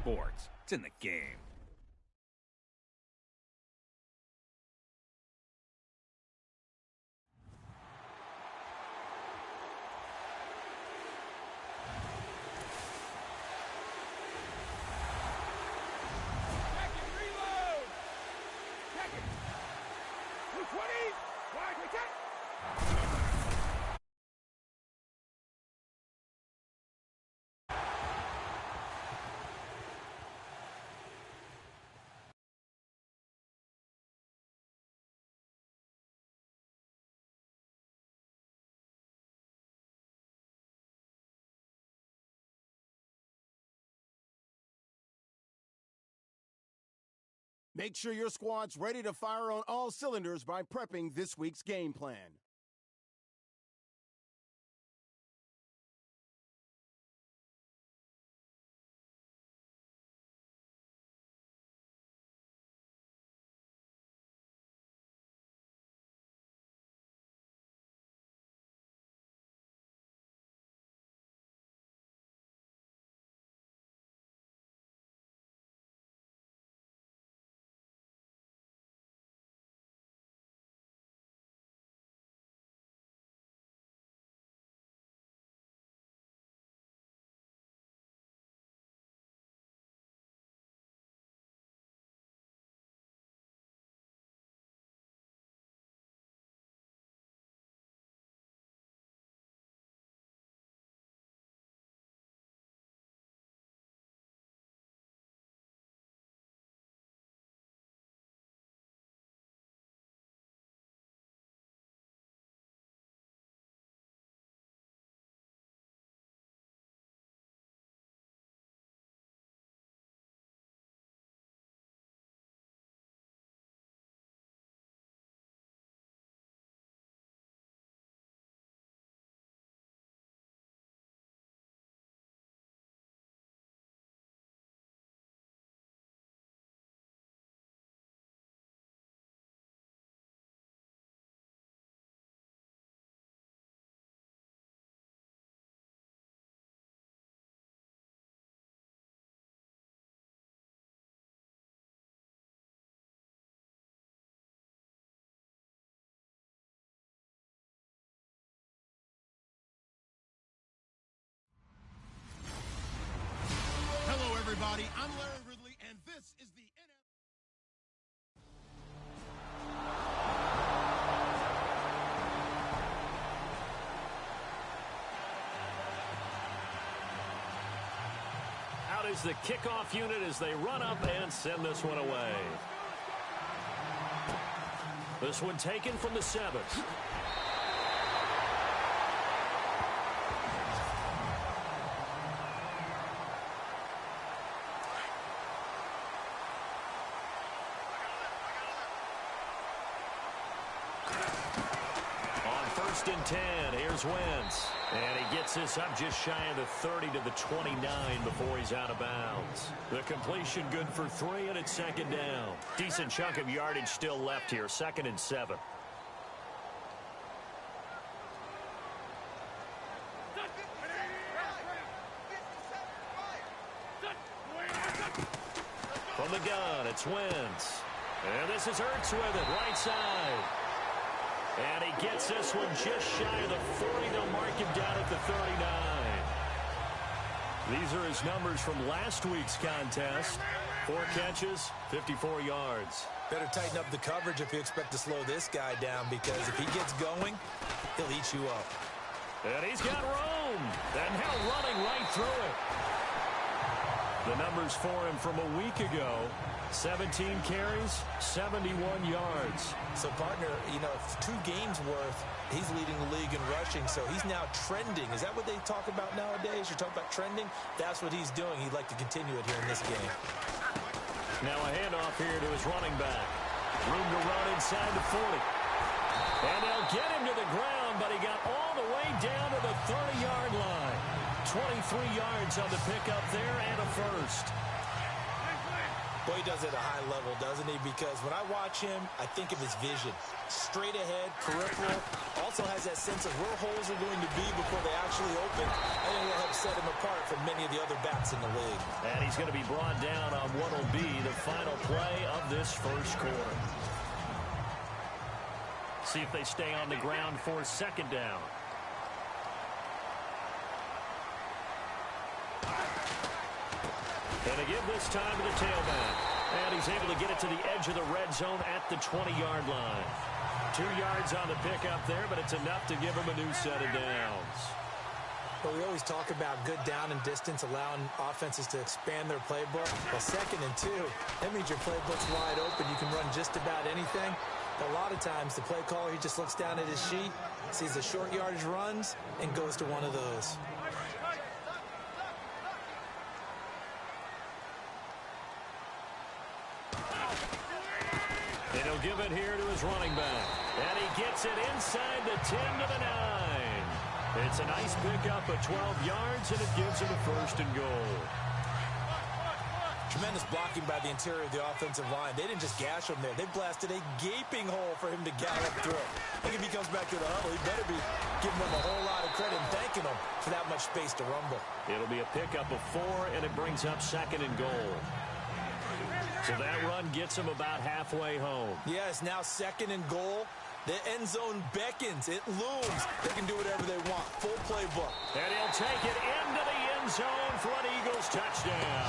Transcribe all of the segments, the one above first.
sports. It's in the game. Make sure your squad's ready to fire on all cylinders by prepping this week's game plan. Hello, everybody. I'm Larry Ridley, and this is the Out is the kickoff unit as they run up and send this one away. This one taken from the 7th. First and 10, here's Wentz. And he gets this up just shy of the 30 to the 29 before he's out of bounds. The completion good for 3, and it's second down. Decent chunk of yardage still left here, 2nd and 7. From the gun, it's Wentz. And this is Hurts with it, right side. And he gets this one just shy of the 40. They'll mark him down at the 39. These are his numbers from last week's contest. 4 catches, 54 yards. Better tighten up the coverage if you expect to slow this guy down, because if he gets going, he'll eat you up. And he's got room. And now running right through it. The numbers for him from a week ago: 17 carries, 71 yards. So, partner, 2 games worth, he's leading the league in rushing, so he's now trending. Is that what they talk about nowadays? You're talking about trending? That's what he's doing. He'd like to continue it here in this game. Now a handoff here to his running back. Room to run inside the 40. And they'll get him to the ground, but he got all the way down to the 30-yard line. 23 yards on the pickup there and a first. Boy, he does it at a high level, doesn't he? Because when I watch him, I think of his vision. Straight ahead, peripheral. Also has that sense of where holes are going to be before they actually open. I think it'll help set him apart from many of the other backs in the league. And he's going to be brought down on what will be the final play of this first quarter. See if they stay on the ground for second down. And they give this time to the tailback. And he's able to get it to the edge of the red zone at the 20-yard line. 2 yards on the pickup there, but it's enough to give him a new set of downs. Well, we always talk about good down and distance, allowing offenses to expand their playbook. Well, 2nd and 2, that means your playbook's wide open. You can run just about anything. But a lot of times, the play caller, he just looks down at his sheet, sees the short yardage runs, and goes to one of those. And he'll give it here to his running back. And he gets it inside the 10 to the 9. It's a nice pickup of 12 yards, and it gives him a 1st and goal. Tremendous blocking by the interior of the offensive line. They didn't just gash him there. They blasted a gaping hole for him to gallop through. I think if he comes back to the huddle, he better be giving them a whole lot of credit and thanking them for that much space to rumble. It'll be a pickup of 4, and it brings up 2nd and goal. So that run gets him about halfway home. Yes, now 2nd and goal. The end zone beckons. It looms. They can do whatever they want. Full playbook. And he'll take it into the end zone for an Eagles touchdown.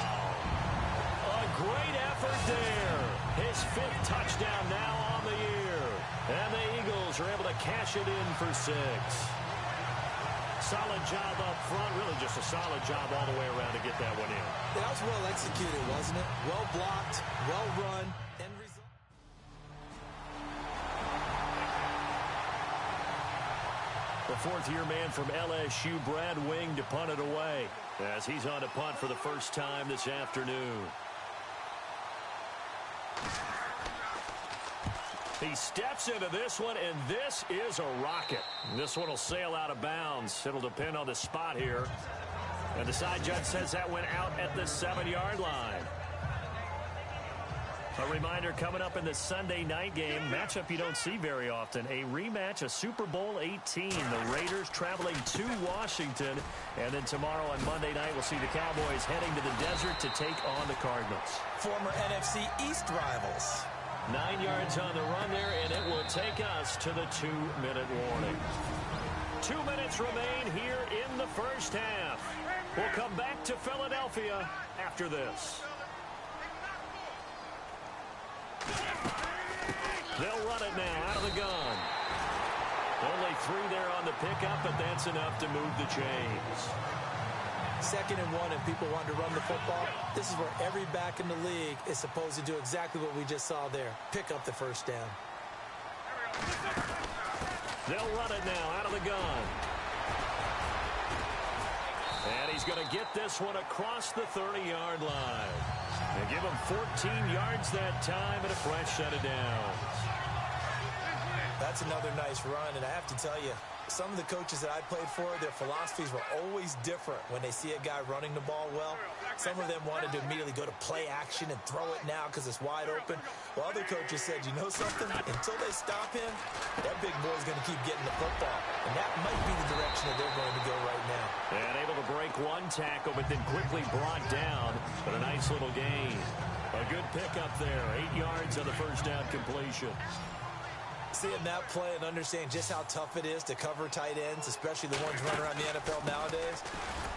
A great effort there. His 5th touchdown now on the year. And the Eagles are able to cash it in for 6. Solid job up front. Really just a solid job all the way around to get that one in. That was well executed, wasn't it? Well blocked, well run. End result. The 4th-year man from LSU, Brad Wing, to punt it away as he's on to punt for the first time this afternoon. He steps into this one, and this is a rocket. This one will sail out of bounds. It'll depend on the spot here. And the side judge says that went out at the 7-yard line. A reminder coming up in the Sunday night game, matchup you don't see very often, a rematch of Super Bowl 18. The Raiders traveling to Washington. And then tomorrow on Monday night, we'll see the Cowboys heading to the desert to take on the Cardinals. Former NFC East rivals. 9 yards on the run there, and it will take us to the 2-minute warning. 2 minutes remain here in the first half. We'll come back to Philadelphia after this. They'll run it now out of the gun. Only 3 there on the pickup, but that's enough to move the chains. 2nd and 1, and people want to run the football. This is where every back in the league is supposed to do exactly what we just saw there. Pick up the 1st down. They'll run it now out of the gun. And he's going to get this one across the 30-yard line. They give him 14 yards that time and a fresh set of downs. That's another nice run, and I have to tell you, some of the coaches that I played for, their philosophies were always different when they see a guy running the ball well. Some of them wanted to immediately go to play action and throw it now because it's wide open. While other coaches said, you know something? Until they stop him, that big boy's going to keep getting the football. And that might be the direction that they're going to go right now. And able to break one tackle, but then quickly brought down. But a nice little gain. A good pickup there. 8 yards on the first down completion. Seeing that play and understand just how tough it is to cover tight ends, especially the ones running around the NFL nowadays,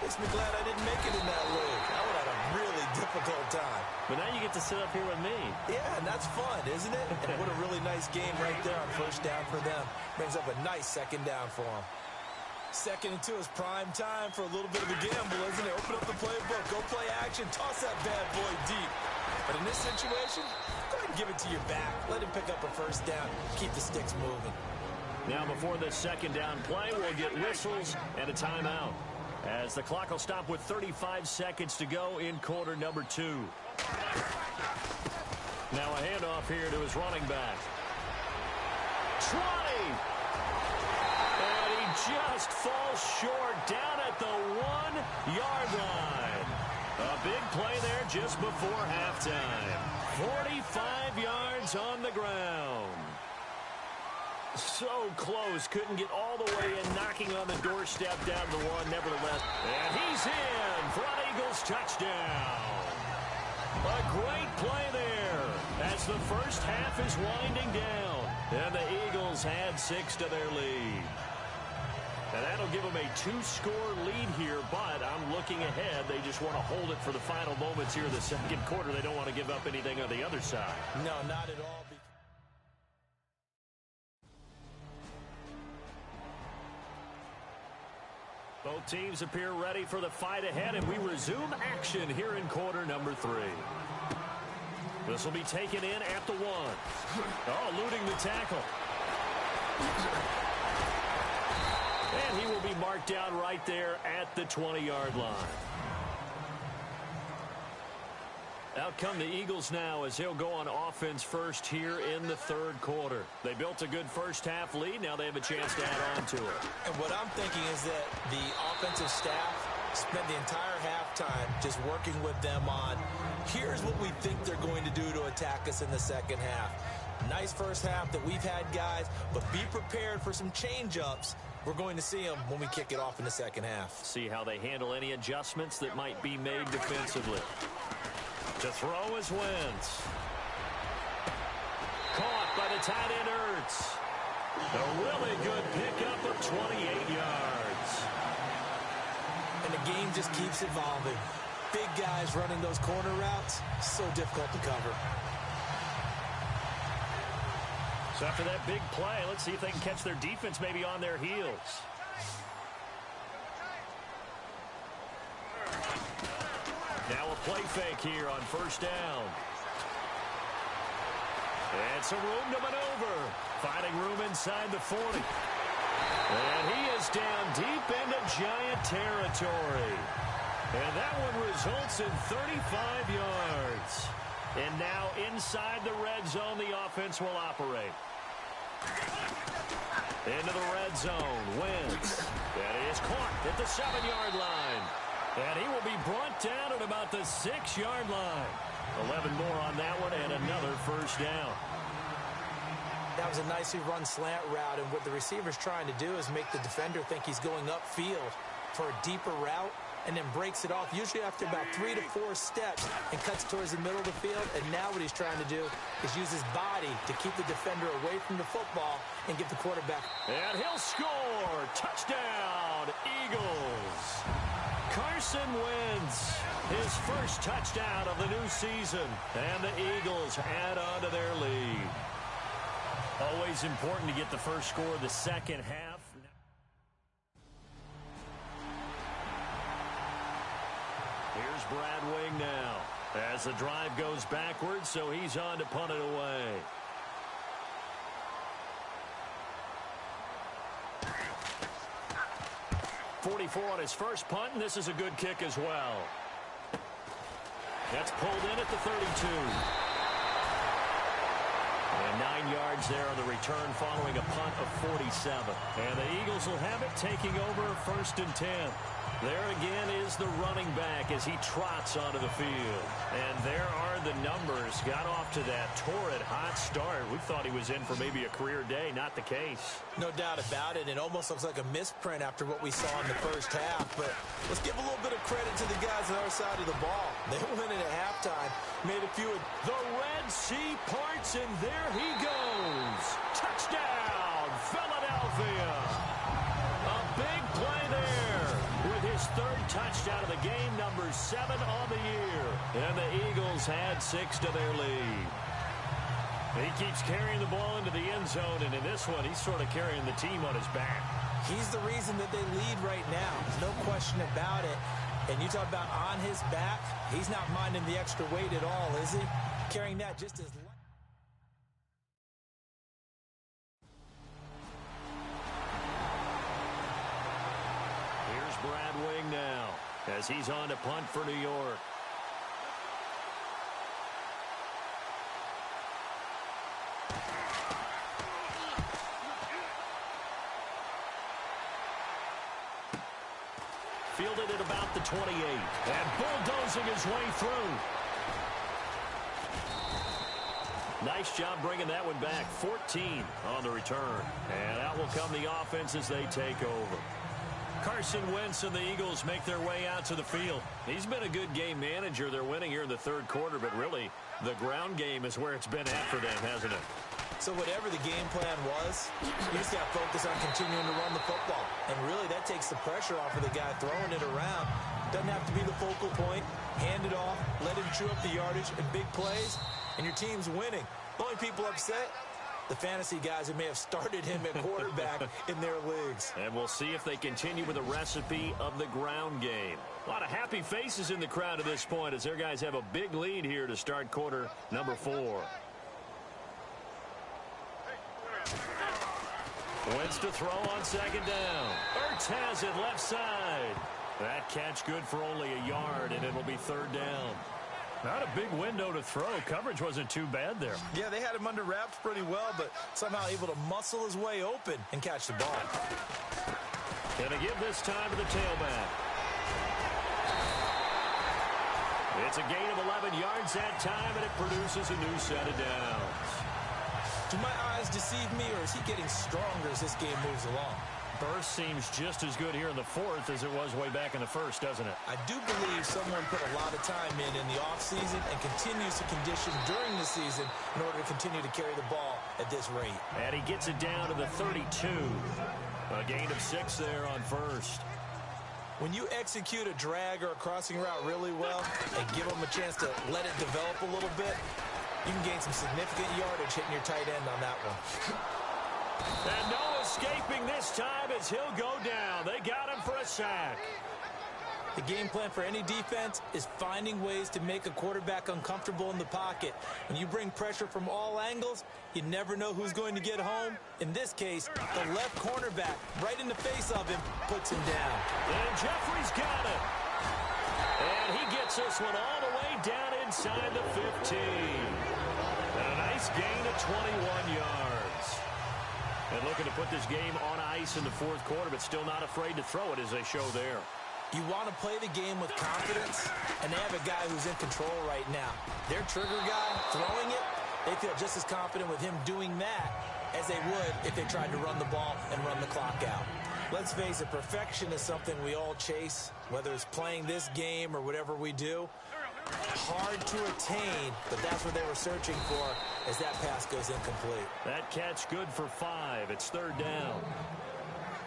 makes me glad I didn't make it in that league. I would have had a really difficult time. But now you get to sit up here with me. Yeah, and that's fun, isn't it? And what a really nice game right there on 1st down for them. Brings up a nice 2nd down for them. 2nd and 2 is prime time for a little bit of a gamble, isn't it? Open up the playbook, go play action, toss that bad boy deep. But in this situation, go ahead and give it to your back. Let him pick up a 1st down. Keep the sticks moving. Now before this 2nd down play, we'll get whistles and a timeout, as the clock will stop with 35 seconds to go in quarter number 2. Now a handoff here to his running back. 20! And he just falls short down at the 1-yard line. A big play there just before halftime. 45 yards on the ground. So close, couldn't get all the way in, knocking on the doorstep down the one, nevertheless. And he's in for an Eagles touchdown. A great play there as the first half is winding down. And the Eagles add 6 to their lead. And that'll give them a 2-score lead here, but I'm looking ahead. They just want to hold it for the final moments here in the second quarter. They don't want to give up anything on the other side. No, not at all. Both teams appear ready for the fight ahead, and we resume action here in quarter number 3. This will be taken in at the 1. Oh, eluding the tackle. And he will be marked down right there at the 20-yard line. Out come the Eagles now as they'll go on offense first here in the third quarter. They built a good first-half lead. Now they have a chance to add on to it. And what I'm thinking is that the offensive staff spent the entire halftime just working with them on, here's what we think they're going to do to attack us in the second half. Nice first half that we've had, guys, but be prepared for some change-ups. We're going to see them when we kick it off in the second half. See how they handle any adjustments that might be made defensively. To throw is Wentz. Caught by the tight end Ertz. A really good pickup of 28 yards. And the game just keeps evolving. Big guys running those corner routes, so difficult to cover. So after that big play, let's see if they can catch their defense maybe on their heels. Now a play fake here on first down. And some room to maneuver. Finding room inside the 40. And he is down deep into Giant territory. And that one results in 35 yards. And now inside the red zone, the offense will operate. Into the red zone. Wentz. That is caught at the 7-yard line. And he will be brought down at about the 6-yard line. 11 more on that one and another first down. That was a nicely run slant route, and what the receiver's trying to do is make the defender think he's going upfield for a deeper route and then breaks it off, usually after about 3 to 4 steps, and cuts towards the middle of the field. And now what he's trying to do is use his body to keep the defender away from the football and get the quarterback. And he'll score. Touchdown, Eagles. Carson Wentz, his first touchdown of the new season. And the Eagles add on to their lead. Always important to get the first score of the second half. Here's Brad Wing now as the drive goes backwards, so he's on to punt it away. .44 on his first punt, and this is a good kick as well. That's pulled in at the 32. And 9 yards there on the return following a punt of 47. And the Eagles will have it taking over first and 10. There again is the running back as he trots onto the field. And there are the numbers. Got off to that torrid hot start. We thought he was in for maybe a career day. Not the case. No doubt about it. It almost looks like a misprint after what we saw in the first half. But let's give a little bit of credit to the guys on our side of the ball. They went in at halftime, made a few. The Red Sea parts, and there he goes. Touchdown, Philadelphia. A big play there with his third touchdown of the game, number 7 on the year. And the Eagles add 6 to their lead. He keeps carrying the ball into the end zone, and in this one, he's sort of carrying the team on his back. He's the reason that they lead right now. There's no question about it. And you talk about on his back, he's not minding the extra weight at all, is he? Carrying that just as light. Here's Brad Wing now as he's on to punt for New York. Fielded at about the 28. And bulldozing his way through. Nice job bringing that one back. 14 on the return. And out will come the offense as they take over. Carson Wentz and the Eagles make their way out to the field. He's been a good game manager. They're winning here in the third quarter, but really the ground game is where it's been at for them, hasn't it? So whatever the game plan was, you just got to focus on continuing to run the football. And really that takes the pressure off of the guy throwing it around. Doesn't have to be the focal point. Hand it off, let him chew up the yardage in big plays, and your team's winning. The only people upset, the fantasy guys who may have started him at quarterback in their leagues. And we'll see if they continue with the recipe of the ground game. A lot of happy faces in the crowd at this point as their guys have a big lead here to start quarter number 4. Wentz to throw on second down. Ertz has it left side. That catch good for only a yard, and it'll be third down. Not a big window to throw. Coverage wasn't too bad there. Yeah, they had him under wraps pretty well, but somehow able to muscle his way open and catch the ball. Gonna give this time to the tailback. It's a gain of 11 yards that time, and it produces a new set of downs. Do my eyes deceive me, or is he getting stronger as this game moves along? Burst seems just as good here in the fourth as it was way back in the first, doesn't it? I do believe someone put a lot of time in the offseason and continues to condition during the season in order to continue to carry the ball at this rate. And he gets it down to the 32. A gain of 6 there on first. When you execute a drag or a crossing route really well and give them a chance to let it develop a little bit, you can gain some significant yardage hitting your tight end on that one. And no escaping this time as he'll go down. They got him for a sack. The game plan for any defense is finding ways to make a quarterback uncomfortable in the pocket. When you bring pressure from all angles, you never know who's going to get home. In this case, the left cornerback, right in the face of him, puts him down. And Jeffrey's got it. And he gets this one all the way down inside the 15. And a nice gain of 21 yards. And looking to put this game on ice in the fourth quarter, but still not afraid to throw it as they show there. You want to play the game with confidence, and they have a guy who's in control right now. Their trigger guy throwing it, they feel just as confident with him doing that as they would if they tried to run the ball and run the clock out. Let's face it, perfection is something we all chase, whether it's playing this game or whatever we do. Hard to attain, but that's what they were searching for as that pass goes incomplete. That catch good for 5. It's third down.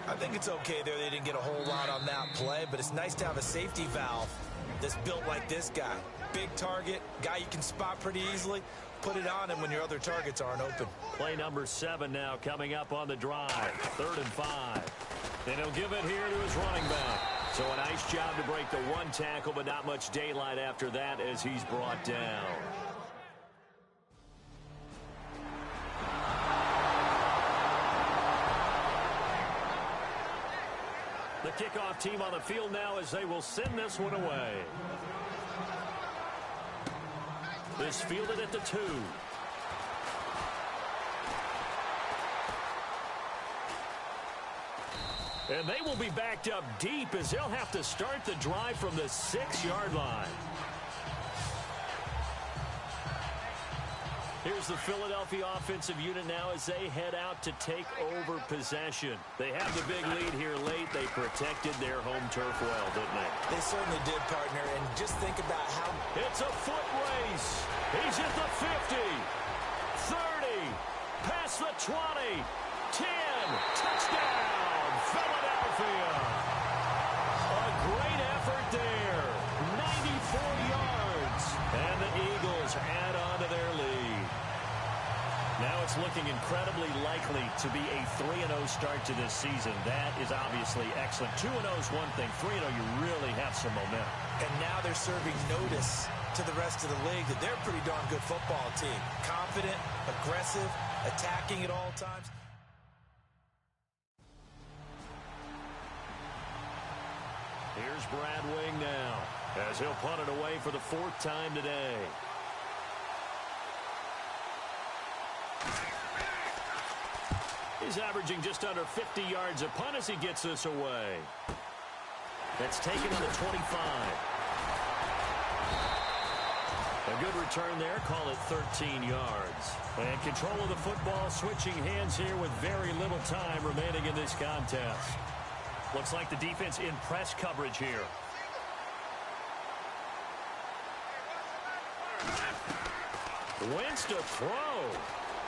I think it's okay there. They didn't get a whole lot on that play, but it's nice to have a safety valve that's built like this guy. Big target, guy you can spot pretty easily. Put it on him when your other targets aren't open. Play number 7 now coming up on the drive. 3rd and 5. And he'll give it here to his running back. So a nice job to break the one tackle, but not much daylight after that as he's brought down. The kickoff team on the field now as they will send this one away. This fielded at the 2. And they will be backed up deep as they'll have to start the drive from the 6-yard line. Here's the Philadelphia offensive unit now as they head out to take over possession. They have the big lead here late. They protected their home turf well, didn't they? They certainly did, partner. And just think about how... It's a foot race. He's at the 50, 30, past the 20, 10, touchdown, Philadelphia. A great effort there, 94 yards, and the Eagles add on to their lead. Now it's looking incredibly likely to be a 3-0 start to this season. That is obviously excellent. 2-0 is one thing. 3-0, you really have some momentum. And now they're serving notice to the rest of the league that they're a pretty darn good football team. Confident, aggressive, attacking at all times. Here's Brad Wing now as he'll punt it away for the 4th time today. He's averaging just under 50 yards a punt as he gets this away. That's taken on the 25. A good return there. Call it 13 yards. And control of the football switching hands here with very little time remaining in this contest. Looks like the defense in press coverage here. Wentz to throw.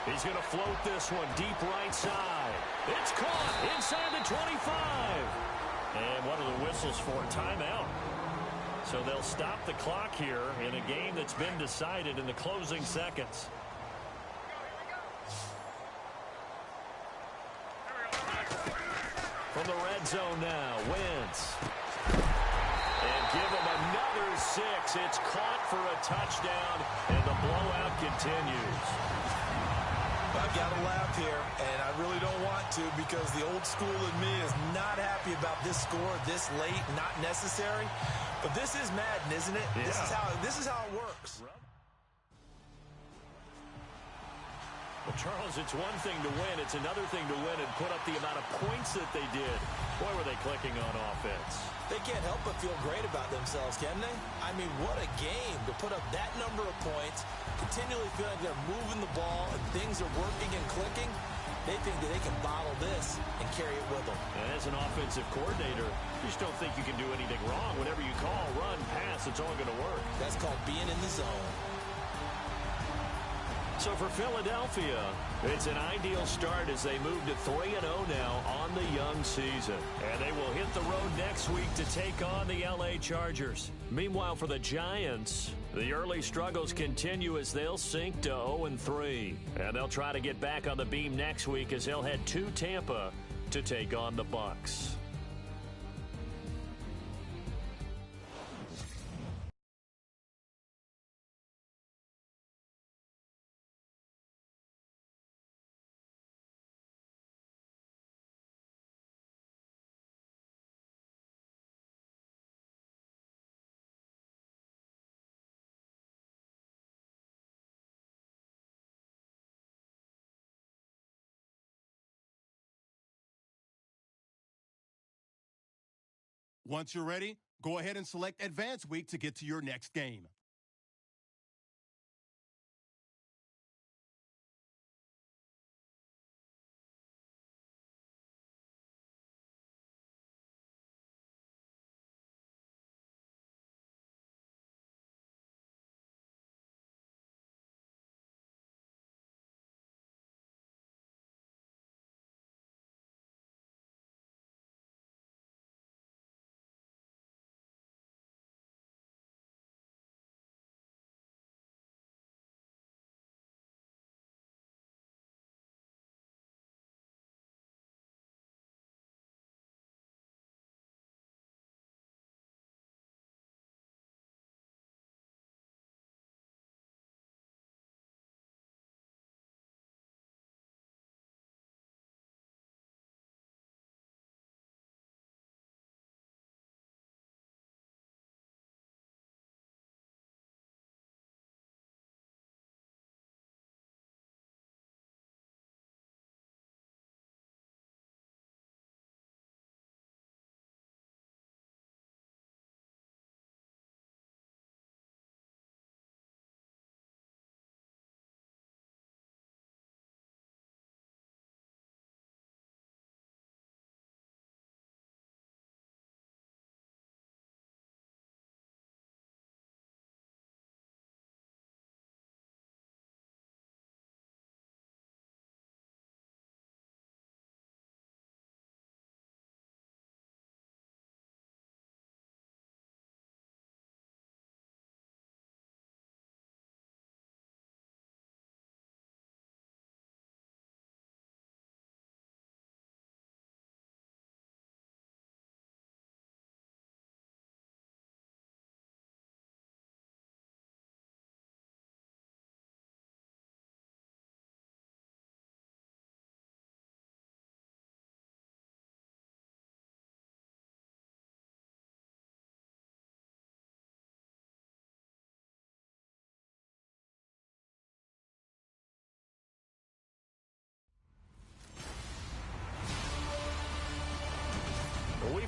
He's going to float this one deep right side. It's caught inside the 25. And what are the whistles for? Timeout. So they'll stop the clock here in a game that's been decided in the closing seconds. From the red zone now, Wentz. And give him another 6. It's caught for a touchdown, and the blowout continues. I've got to laugh here, and I really don't want to because the old school in me is not happy about this score this late, not necessary. But this is Madden, isn't it? Yeah. This is how it works. Well, Charles, it's one thing to win. It's another thing to win and put up the amount of points that they did. Boy, were they clicking on offense. They can't help but feel great about themselves, can they? I mean, what a game to put up that number of points, continually feel like they're moving the ball and things are working and clicking. They think that they can bottle this and carry it with them. And as an offensive coordinator, you just don't think you can do anything wrong. Whatever you call, run, pass, it's all going to work. That's called being in the zone. So for Philadelphia, it's an ideal start as they move to 3-0 now on the young season. And they will hit the road next week to take on the L.A. Chargers. Meanwhile, for the Giants, the early struggles continue as they'll sink to 0-3. And they'll try to get back on the beam next week as they'll head to Tampa to take on the Bucs. Once you're ready, go ahead and select Advance Week to get to your next game.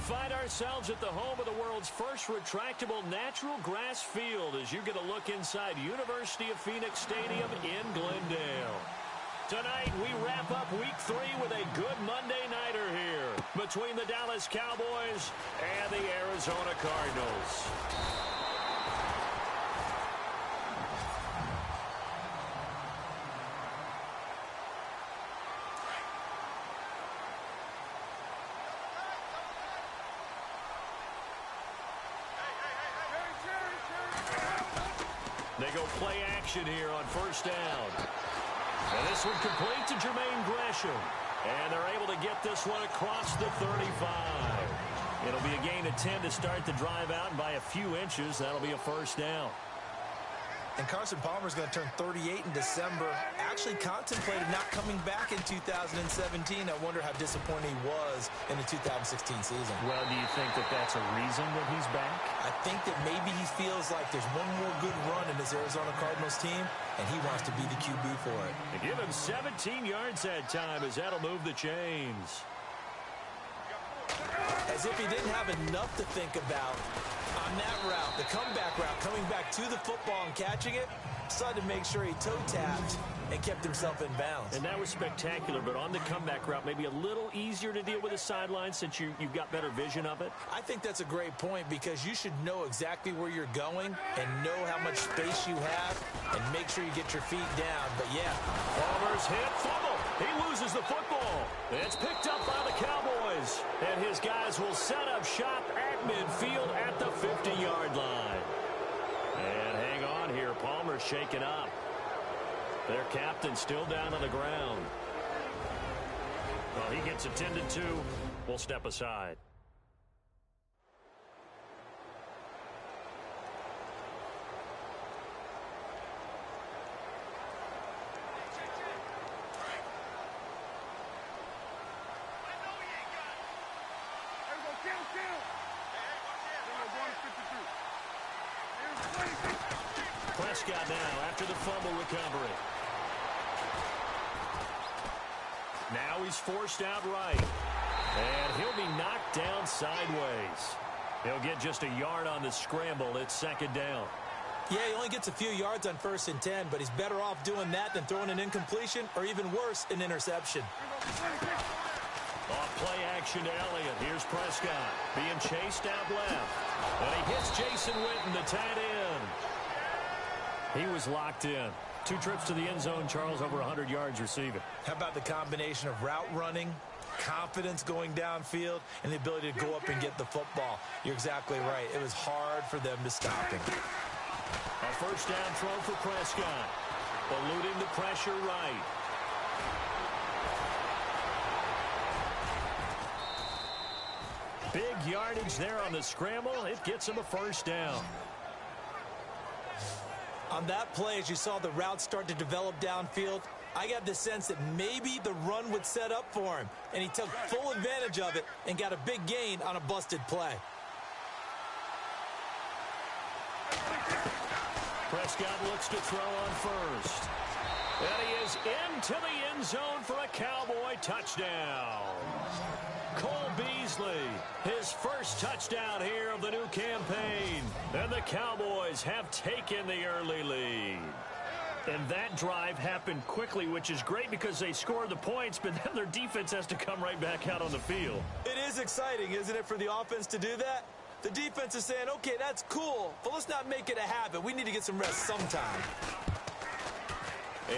find ourselves at the home of the world's first retractable natural grass field as you get a look inside University of Phoenix Stadium in Glendale. Tonight, we wrap up Week 3 with a good Monday nighter here between the Dallas Cowboys and the Arizona Cardinals. They go play action here on first down. And this one complete to Jermaine Gresham. And they're able to get this one across the 35. It'll be a gain of 10 to start the drive out, and by a few inches, that'll be a first down. And Carson Palmer's going to turn 38 in December. Actually contemplated not coming back in 2017. I wonder how disappointed he was in the 2016 season. Well, do you think that that's a reason that he's back? I think that maybe he feels like there's one more good run in this Arizona Cardinals team, and he wants to be the QB for it. They give him 17 yards that time as that'll move the chains. As if he didn't have enough to think about on that route, the comeback route, coming back to the football and catching it, decided to make sure he toe-tapped and kept himself in bounds. And that was spectacular, but on the comeback route, maybe a little easier to deal with the sideline since you've got better vision of it. I think that's a great point because you should know exactly where you're going and know how much space you have and make sure you get your feet down. But, yeah. Palmer's hit, fumble. He loses the football. It's picked up by the Cowboys. And his guys will set up shop at midfield at the 50-yard line. And hang on here. Palmer's shaken up. Their captain still down on the ground. Well, he gets attended to. We'll step aside. Prescott now after the fumble recovery. Now he's forced out right. And he'll be knocked down sideways. He'll get just a yard on the scramble. It's second down. Yeah, he only gets a few yards on 1st and 10, but he's better off doing that than throwing an incompletion or even worse, an interception. Off play action to Elliott. Here's Prescott being chased out left. And he hits Jason Witten, the tight end. He was locked in. 2 trips to the end zone, Charles, over 100 yards receiving. How about the combination of route running, confidence going downfield, and the ability to go up and get the football? You're exactly right. It was hard for them to stop him. A first down throw for Prescott. Eluding the pressure right. Big yardage there on the scramble. It gets him a first down. On that play, as you saw the route start to develop downfield, I got the sense that maybe the run would set up for him, and he took full advantage of it and got a big gain on a busted play. Prescott looks to throw on first. And he is into the end zone for a Cowboy touchdown. Cole Beasley, his first touchdown here of the new campaign. And the Cowboys have taken the early lead. And that drive happened quickly, which is great because they scored the points, but then their defense has to come right back out on the field. It is exciting, isn't it, for the offense to do that? The defense is saying, okay, that's cool, but let's not make it a habit. We need to get some rest sometime.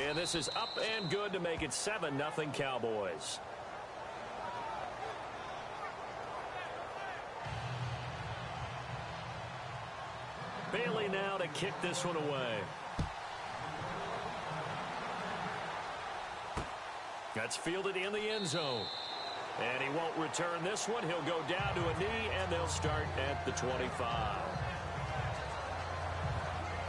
And this is up and good to make it 7-0 Cowboys. Bailey now to kick this one away. That's fielded in the end zone. And he won't return this one. He'll go down to a knee, and they'll start at the 25.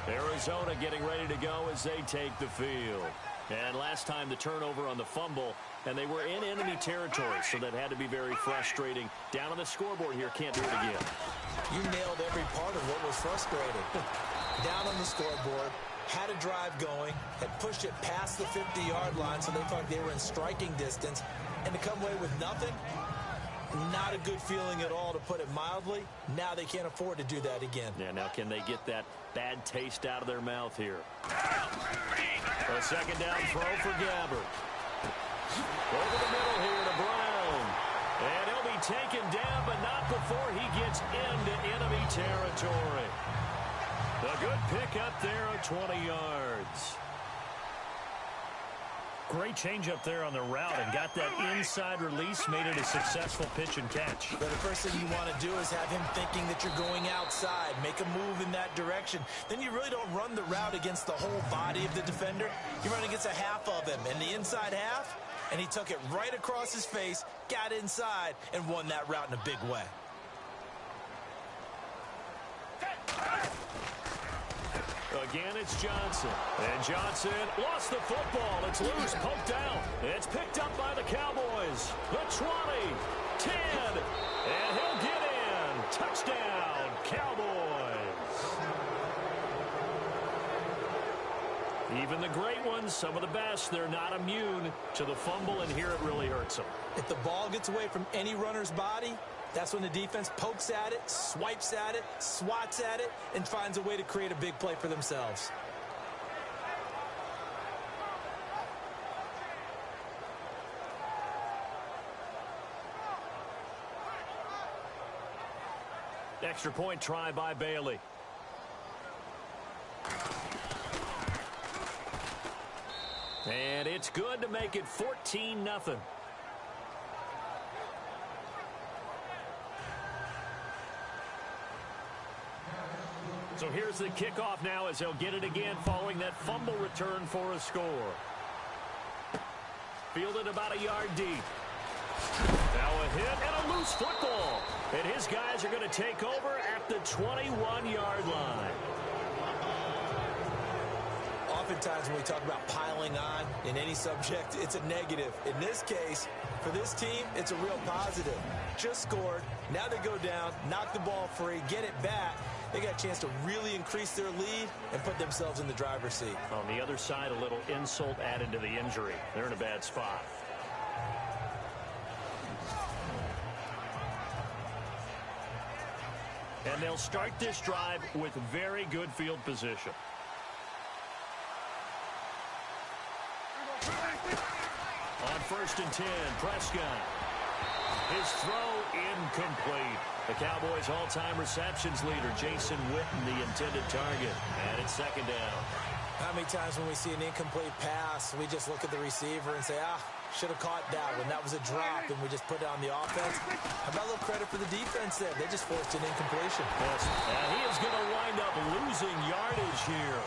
Arizona getting ready to go as they take the field. And last time the turnover on the fumble, and they were in enemy territory, so that had to be very frustrating. Down on the scoreboard here, can't do it again. You nailed every part of what was frustrating. Down on the scoreboard, had a drive going, had pushed it past the 50-yard line, so they thought they were in striking distance, and to come away with nothing, Not a good feeling at all, to put it mildly. Now they can't afford to do that again. Yeah, now can they get that bad taste out of their mouth here? A second down throw for Gabbert. Over the middle here to Brown. And he'll be taken down, but not before he gets into enemy territory. A good pick up there at 20 yards. Great change up there on the route and got that inside release, made it a successful pitch and catch. But the first thing you want to do is have him thinking that you're going outside, make a move in that direction. Then you really don't run the route against the whole body of the defender. You run against a half of him, and the inside half, and he took it right across his face, got inside, and won that route in a big way. Again, it's Johnson. And Johnson lost the football. It's loose, poked out. It's picked up by the Cowboys. The 20, 10, and he'll get in. Touchdown, Cowboys. Even the great ones, some of the best, they're not immune to the fumble, and here it really hurts them. If the ball gets away from any runner's body, that's when the defense pokes at it, swipes at it, swats at it, and finds a way to create a big play for themselves. Extra point try by Bailey. And it's good to make it 14-0. So here's the kickoff now as they'll get it again following that fumble return for a score. Fielded about a yard deep. Now a hit and a loose football. And his guys are going to take over at the 21-yard line. Oftentimes when we talk about piling on in any subject, it's a negative. In this case, for this team, it's a real positive. Just scored. Now they go down, knock the ball free, get it back. They got a chance to really increase their lead and put themselves in the driver's seat. On the other side, a little insult added to the injury. They're in a bad spot. And they'll start this drive with very good field position. On 1st and 10, Prescott. His throw incomplete. The Cowboys' all-time receptions leader, Jason Witten, the intended target. And it's second down. How many times when we see an incomplete pass, we just look at the receiver and say, should have caught that one. That was a drop, and we just put it on the offense. How about a little credit for the defense there? They just forced an incompletion. Yes. And he is going to wind up losing yardage here,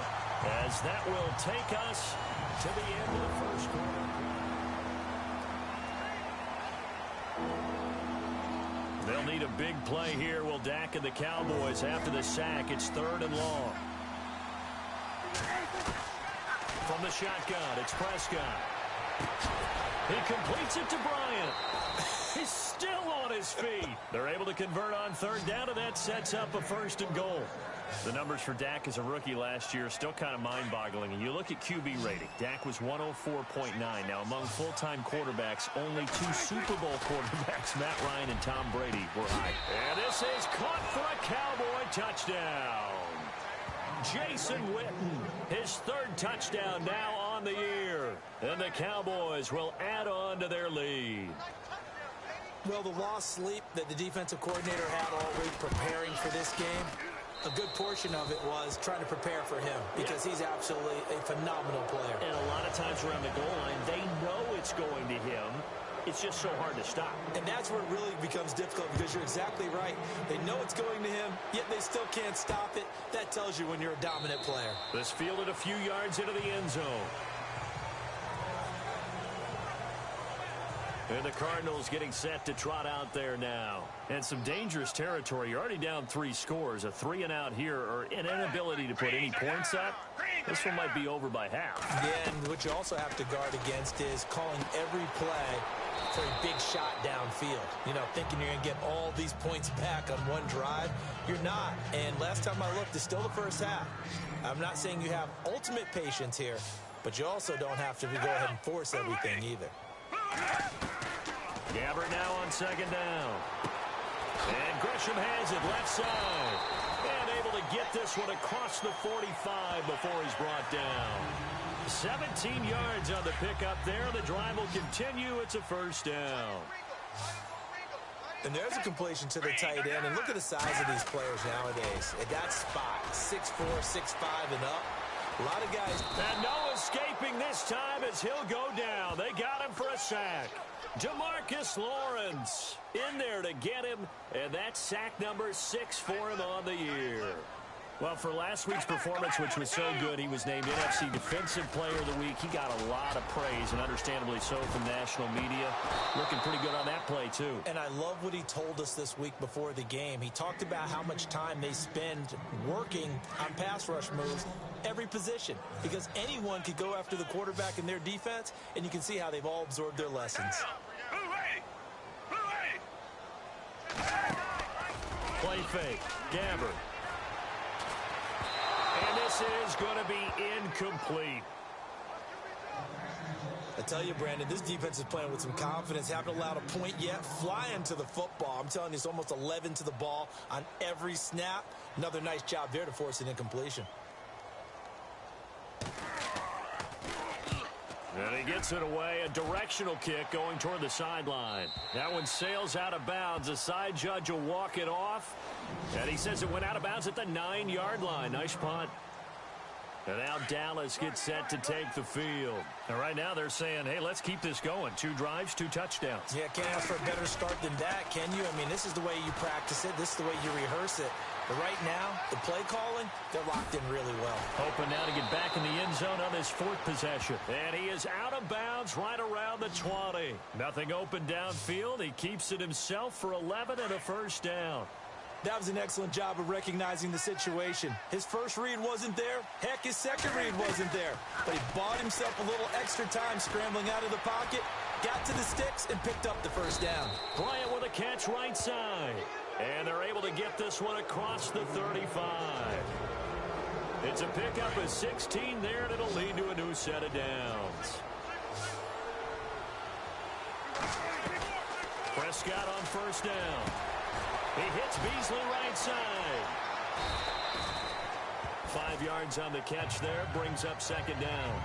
as that will take us to the end of the first quarter. They'll need a big play here. Will Dak and the Cowboys after the sack. It's 3rd and long. From the shotgun, it's Prescott. He completes it to Bryant. He's still on his feet. They're able to convert on 3rd down, and that sets up a 1st and goal. The numbers for Dak as a rookie last year are still kind of mind-boggling. And you look at QB rating. Dak was 104.9. Now, among full-time quarterbacks, only 2 Super Bowl quarterbacks, Matt Ryan and Tom Brady, were high. And this is caught for a Cowboy touchdown. Jason Witten, his 3rd touchdown now on the year. And the Cowboys will add on to their lead. Well, the lost sleep that the defensive coordinator had all week preparing for this game, a good portion of it was trying to prepare for him because he's absolutely a phenomenal player. And a lot of times around the goal line, they know it's going to him. It's just so hard to stop. And that's where it really becomes difficult because you're exactly right. They know it's going to him, yet they still can't stop it. That tells you when you're a dominant player. This fielded a few yards into the end zone. And the Cardinals getting set to trot out there now. And some dangerous territory. You're already down 3 scores. A 3-and-out here, or an inability to put any points up. This one might be over by half. Yeah, and what you also have to guard against is calling every play for a big shot downfield. You know, thinking you're going to get all these points back on one drive. You're not. And last time I looked, it's still the first half. I'm not saying you have ultimate patience here, but you also don't have to go ahead and force everything either. Gabbert now on second down. And Gresham has it left side. And able to get this one across the 45 before he's brought down. 17 yards on the pickup there. The drive will continue. It's a first down. And there's a completion to the tight end. And look at the size of these players nowadays. At that spot, 6'4", 6'5", and up. A lot of guys. And no escaping this time as he'll go down. They got him for a sack. Demarcus Lawrence in there to get him. And that's sack number 6 for him on the year. Well, for last week's performance, which was so good, he was named NFC Defensive Player of the Week. He got a lot of praise, and understandably so, from national media. Looking pretty good on that play, too. And I love what he told us this week before the game. He talked about how much time they spend working on pass rush moves, every position, because anyone could go after the quarterback in their defense, and you can see how they've all absorbed their lessons. Play fake. Gabbert. And this is going to be incomplete. I tell you, Brandon, this defense is playing with some confidence. Haven't allowed a point yet. Flying to the football. I'm telling you, it's almost 11 to the ball on every snap. Another nice job there to force an incompletion. And he gets it away. A directional kick going toward the sideline. That one sails out of bounds. The side judge will walk it off. And he says it went out of bounds at the 9-yard line. Nice punt. And now Dallas gets set to take the field. And right now they're saying, hey, let's keep this going. 2 drives, 2 touchdowns. Yeah, can't ask for a better start than that, can you? I mean, this is the way you practice it. This is the way you rehearse it. But right now, the play calling, they're locked in really well. Hoping now to get back in the end zone on this 4th possession. And he is out of bounds right around the 20. Nothing open downfield. He keeps it himself for 11 and a first down. That was an excellent job of recognizing the situation. His first read wasn't there. Heck, his second read wasn't there. But he bought himself a little extra time scrambling out of the pocket, got to the sticks, and picked up the first down. Bryant with a catch right side. And they're able to get this one across the 35. It's a pickup of 16 there, and it'll lead to a new set of downs. Prescott on first down. He hits Beasley right side. 5 yards on the catch there, brings up second down.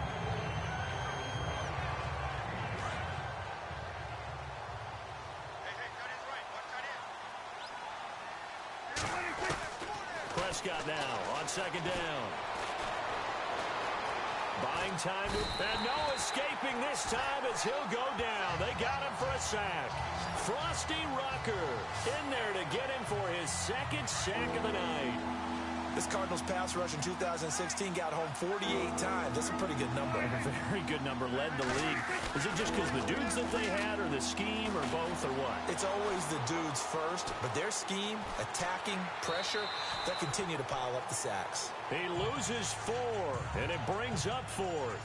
Prescott now on second down. Buying time, and no escaping this time as he'll go down. They got him for a sack. Frosty Rucker in there to get him for his 2nd sack of the night. This Cardinals pass rush in 2016 got home 48 times. That's a pretty good number. A very good number, led the league. Is it just because the dudes that they had, or the scheme, or both, or what? It's always the dudes first, but their scheme, attacking, pressure, they'll continue to pile up the sacks. He loses 4, and it brings up 4th.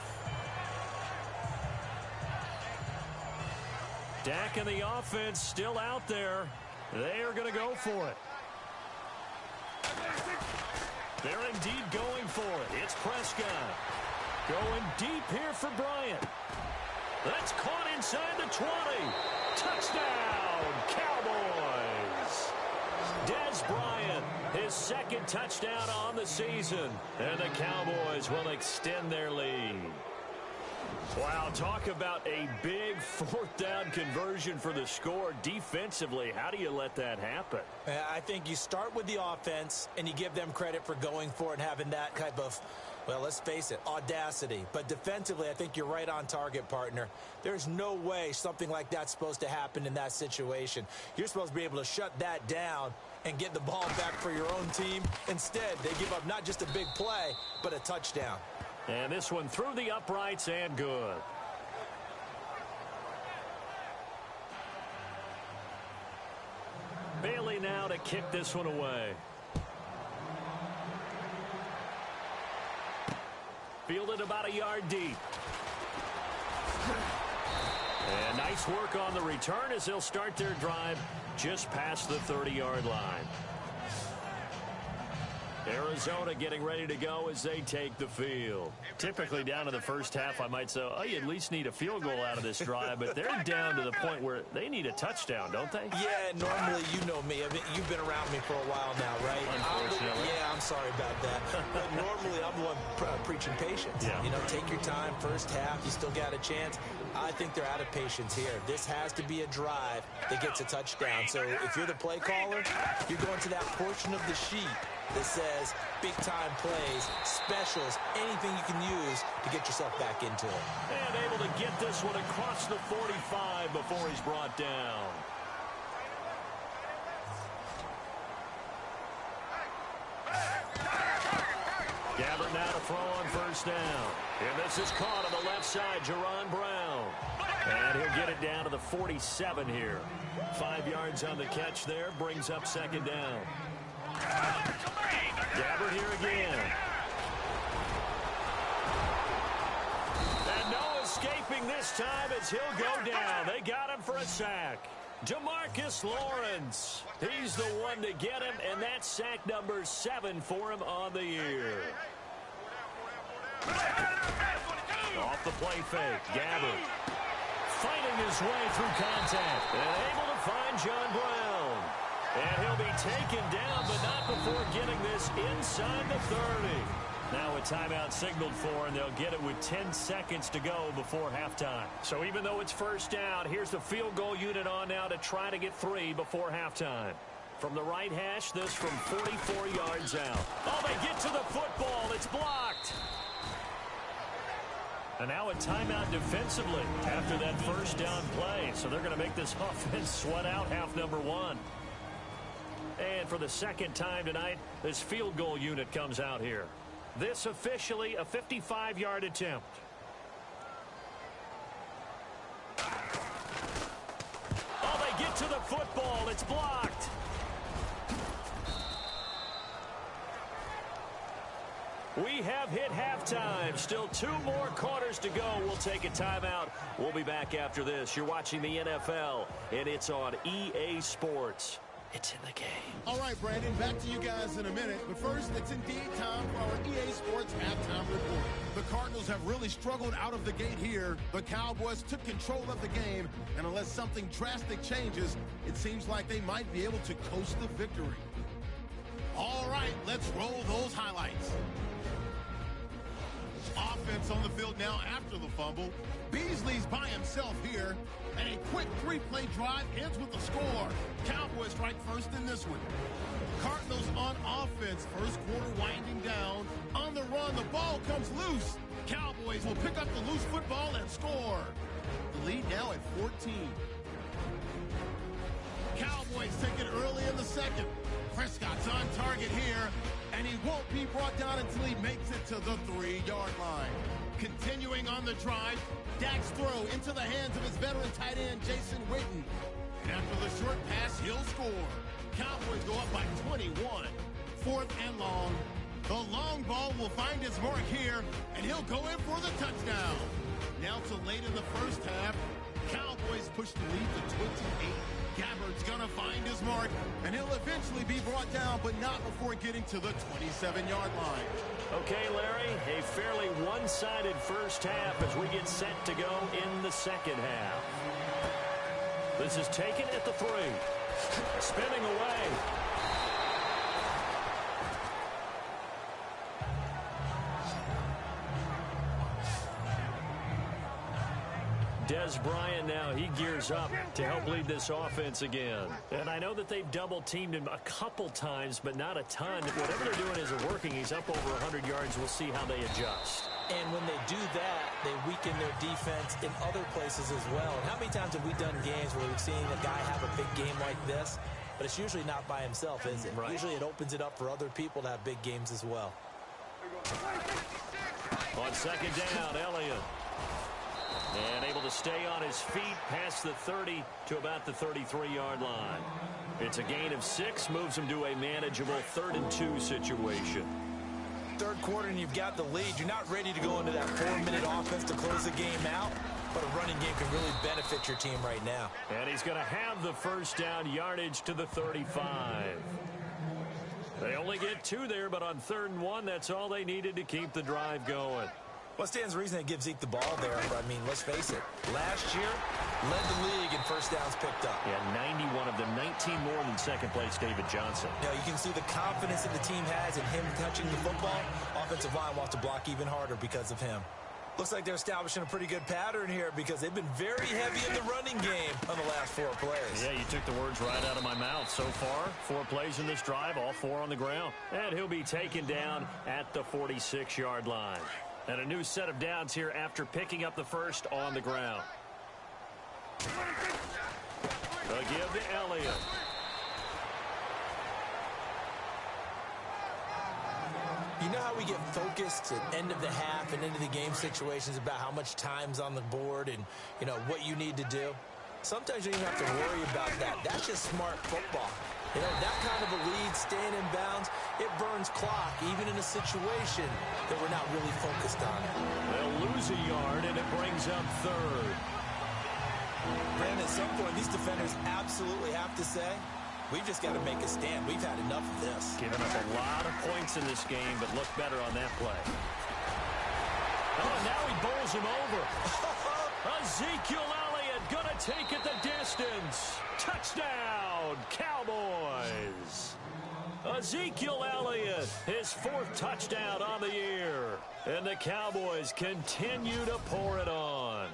Dak and the offense still out there. They are going to go for it. They're indeed going for it. It's Prescott. Going deep here for Bryant. That's caught inside the 20. Touchdown, Cowboys. Des Bryant, his 2nd touchdown on the season. And the Cowboys will extend their lead. Wow, talk about a big 4th down conversion for the score. Defensively, how do you let that happen? I think you start with the offense, and you give them credit for going for it and having that type of, well, let's face it, audacity. But defensively, I think you're right on target, partner. There's no way something like that's supposed to happen in that situation. You're supposed to be able to shut that down and get the ball back for your own team. Instead, they give up not just a big play, but a touchdown. And this one through the uprights and good. Bailey now to kick this one away. Fielded about a yard deep. And nice work on the return as they'll start their drive just past the 30-yard line. Arizona getting ready to go as they take the field. Typically down to the first half, I might say, oh, you at least need a field goal out of this drive, but they're down to the point where they need a touchdown, don't they? Yeah, normally, you know me. I mean, you've been around me for a while now, right? Unfortunately. I'm sorry about that. But normally, I'm the one preaching patience. Yeah. You know, take your time, first half, you still got a chance. I think they're out of patience here. This has to be a drive that gets a touchdown. So if you're the play caller, you're going to that portion of the sheet that says big-time plays, specials, anything you can use to get yourself back into it. And able to get this one across the 45 before he's brought down. Gabbert now to throw on first down. And this is caught on the left side, Jerron Brown. And he'll get it down to the 47 here. 5 yards on the catch there, brings up second down. Gabbert here again. And no escaping this time as he'll go down. They got him for a sack. DeMarcus Lawrence. He's the one to get him, and that's sack number 7 for him on the year. Off the play fake, Gabbert fighting his way through contact and able to find John Brown. And he'll be taken down, but not before getting this inside the 30. Now a timeout signaled for, and they'll get it with 10 seconds to go before halftime. So even though it's first down, here's the field goal unit on now to try to get 3 before halftime. From the right hash, this from 44 yards out. Oh, they get to the football. It's blocked. And now a timeout defensively after that first down play. So they're going to make this offense sweat out half number 1. And for the second time tonight, this field goal unit comes out here. This officially a 55-yard attempt. Oh, they get to the football. It's blocked. We have hit halftime. Still 2 more quarters to go. We'll take a timeout. We'll be back after this. You're watching the NFL, and it's on EA Sports. It's in the game. All right, Brandon, back to you guys in a minute. But first, it's indeed time for our EA Sports halftime report. The Cardinals have really struggled out of the gate here. The Cowboys took control of the game, and unless something drastic changes, it seems like they might be able to coast the victory. All right, let's roll those highlights. Offense on the field now after the fumble. Beasley's by himself here. And a quick 3-play drive ends with a score. Cowboys strike first in this one. Cardinals on offense. First quarter winding down. On the run, the ball comes loose. Cowboys will pick up the loose football and score. The lead now at 14. Cowboys take it early in the second. Prescott's on target here, and he won't be brought down until he makes it to the 3-yard line. Continuing on the drive, Dak's throw into the hands of his veteran tight end, Jason Witten. And after the short pass, he'll score. Cowboys go up by 21. 4th and long. The long ball will find his mark here, and he'll go in for the touchdown. Now to late in the first half, Cowboys push the lead to 28. Gabbert's going to find his mark, and he'll eventually be brought down, but not before getting to the 27-yard line. Okay, Larry, a fairly one-sided first half as we get set to go in the second half. This is taken at the 3. Spinning away. Dez Bryant now, he gears up to help lead this offense again. And I know that they've double-teamed him a couple times, but not a ton. Whatever they're doing isn't working. He's up over 100 yards. We'll see how they adjust. And when they do that, they weaken their defense in other places as well. And how many times have we done games where we've seen a guy have a big game like this? But it's usually not by himself, is it? Right. Usually it opens it up for other people to have big games as well. On second down, Elliott. And able to stay on his feet past the 30 to about the 33-yard line. It's a gain of 6, moves him to a manageable 3rd and 2 situation. Third quarter and you've got the lead. You're not ready to go into that 4-minute offense to close the game out, but a running game can really benefit your team right now. And he's going to have the first down, yardage to the 35. They only get 2 there, but on 3rd and 1, that's all they needed to keep the drive going. What stands to reason they give Zeke the ball there? I mean, let's face it. Last year, led the league in first downs picked up. Yeah, 91 of them, 19 more than second place David Johnson. You know, you can see the confidence that the team has in him touching the football. Offensive line wants to block even harder because of him. Looks like they're establishing a pretty good pattern here because they've been very heavy in the running game on the last 4 plays. Yeah, you took the words right out of my mouth. So far, 4 plays in this drive, all 4 on the ground. And he'll be taken down at the 46-yard line. And a new set of downs here after picking up the first on the ground. They'll give to Elliott. You know how we get focused at end of the half and into the game situations about how much time's on the board and, you know, what you need to do? Sometimes you don't even have to worry about that. That's just smart football. You know, that kind of a lead, staying in bounds, it burns clock, even in a situation that we're not really focused on. They'll lose a yard, and it brings up 3rd. Brandon, at some point, these defenders absolutely have to say, we've just got to make a stand. We've had enough of this. Giving up a lot of points in this game, but look better on that play. Oh, now he bowls him over. Ezekiel Elliott going to take it the distance. Touchdown, Cowboys. Ezekiel Elliott, his 4th touchdown on the year. And the Cowboys continue to pour it on.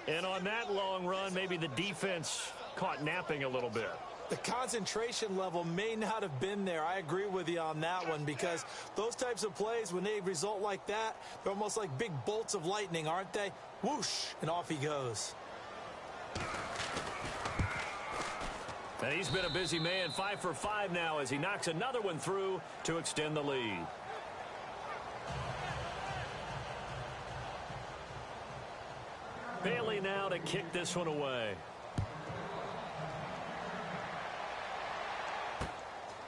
And on that long run, maybe the defense caught napping a little bit. The concentration level may not have been there. I agree with you on that one because those types of plays, when they result like that, they're almost like big bolts of lightning, aren't they? Whoosh, and off he goes. And he's been a busy man, 5 for 5 now as he knocks another one through to extend the lead. Bailey now to kick this one away.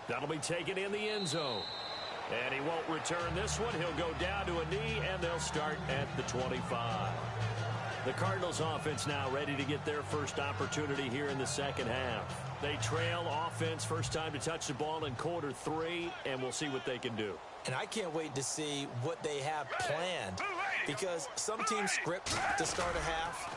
That'll be taken in the end zone. And he won't return this one. He'll go down to a knee, and they'll start at the 25. The Cardinals offense now ready to get their first opportunity here in the second half. They trail offense, first time to touch the ball in quarter 3, and we'll see what they can do. And I can't wait to see what they have planned because some teams script to start a half.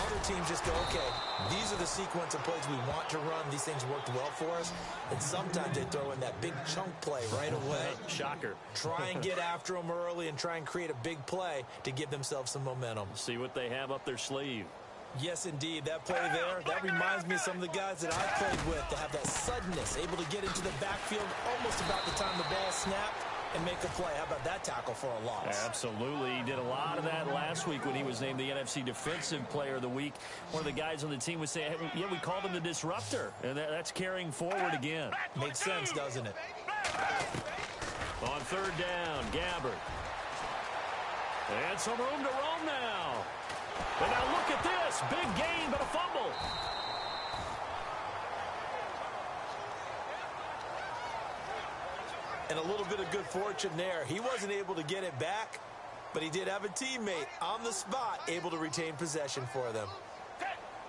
Other teams just go, okay, these are the sequence of plays we want to run. These things worked well for us. And sometimes they throw in that big chunk play right away. Shocker. Try and get after them early and try and create a big play to give themselves some momentum. See what they have up their sleeve. Yes, indeed. That play there, that reminds me of some of the guys that I played with to have that suddenness, able to get into the backfield almost about the time the ball snapped and make a play. How about that tackle for a loss? Absolutely. He did a lot of that last week when he was named the NFC Defensive Player of the Week. One of the guys on the team would say, hey, yeah, we called him the disruptor. And that's carrying forward again. Makes sense, doesn't it? On 3rd down, Gabbert. And some room to roam now. And now look at this. Big gain, but a fumble. And a little bit of good fortune there. He wasn't able to get it back, but he did have a teammate on the spot able to retain possession for them.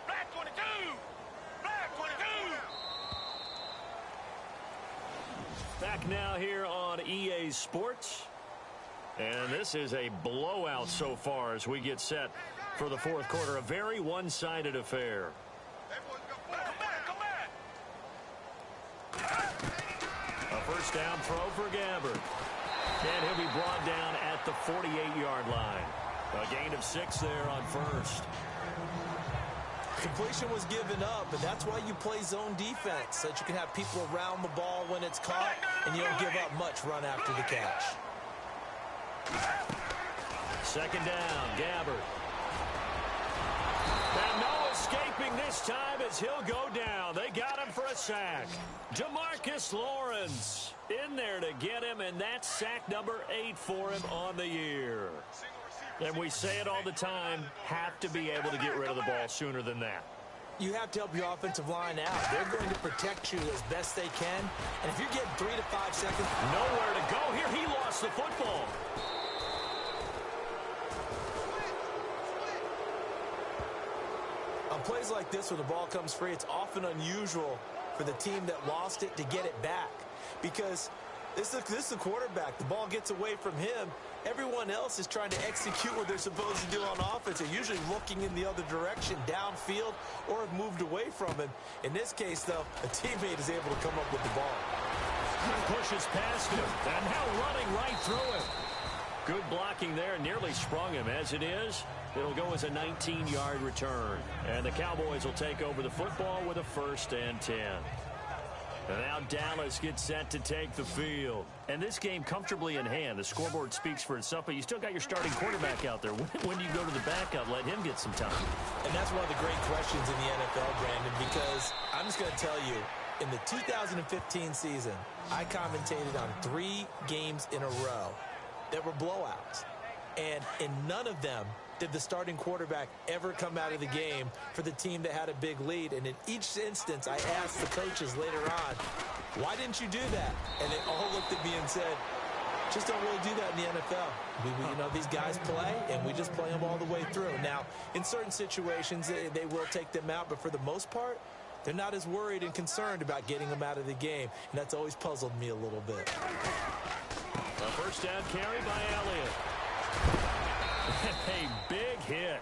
Black 22! Black 22! Back now here on EA Sports. And this is a blowout so far as we get set for the 4th quarter. A very one-sided affair. A first down throw for Gabbert. And he'll be brought down at the 48-yard line. A gain of 6 there on first. Completion was given up, but that's why you play zone defense, so that you can have people around the ball when it's caught, and you don't give up much run after the catch. Second down, Gabbert. And no escaping this time as he'll go down. They got him for a sack. DeMarcus Lawrence in there to get him, and that's sack number 8 for him on the year. And we say it all the time, have to be able to get rid of the ball sooner than that. You have to help your offensive line out. They're going to protect you as best they can. And if you're getting 3 to 5 seconds, nowhere to go here. He lost the football. on plays like this where the ball comes free, it's often unusual for the team that lost it to get it back. because this is the quarterback. The ball gets away from him. Everyone else is trying to execute what they're supposed to do on offense. They're usually looking in the other direction, downfield, or have moved away from him. In this case, though, a teammate is able to come up with the ball. Pushes past him, and now running right through him. Good blocking there, nearly sprung him. As it is, it'll go as a 19-yard return. And the Cowboys will take over the football with a 1st and 10. And now Dallas gets set to take the field. And this game comfortably in hand. The scoreboard speaks for itself, but you still got your starting quarterback out there. When do you go to the backup? Let him get some time. And that's one of the great questions in the NFL, Brandon, because I'm just going to tell you, in the 2015 season, I commentated on 3 games in a row that were blowouts. And in none of them did the starting quarterback ever come out of the game for the team that had a big lead. And in each instance, I asked the coaches later on, why didn't you do that? And they all looked at me and said, just don't really do that in the NFL. You know, these guys play, and we just play them all the way through. Now, in certain situations, they will take them out, but for the most part, they're not as worried and concerned about getting them out of the game. And that's always puzzled me a little bit. A first down carry by Elliott. A big hit.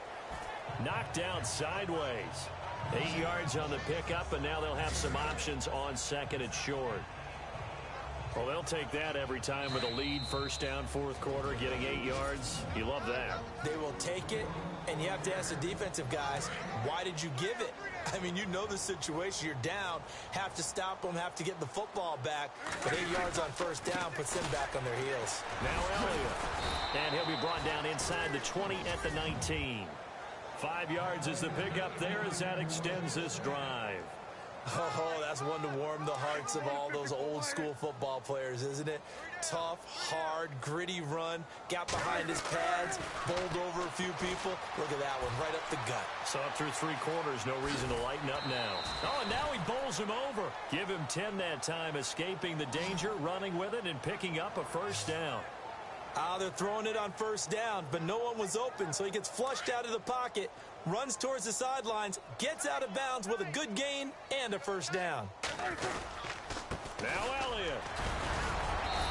Knocked down sideways. 8 yards on the pickup, and now they'll have some options on 2nd and short. Well, they'll take that every time with a lead. First down, 4th quarter, getting 8 yards. You love that. They will take it, and you have to ask the defensive guys, why did you give it? I mean, you know the situation. You're down, have to stop them, have to get the football back. But 8 yards on first down puts them back on their heels. Now Elliott. And he'll be brought down inside the 20 at the 19. 5 yards is the pickup there as that extends this drive. Oh, that's one to warm the hearts of all those old-school football players, isn't it? Tough, hard, gritty run, got behind his pads, bowled over a few people. Look at that one, right up the gut. So up through 3 quarters, no reason to lighten up now. Oh, and now he bowls him over. Give him 10 that time, escaping the danger, running with it, and picking up a first down. They're throwing it on first down, but no one was open, so he gets flushed out of the pocket, runs towards the sidelines, gets out of bounds with a good gain and a first down. Now Elliott.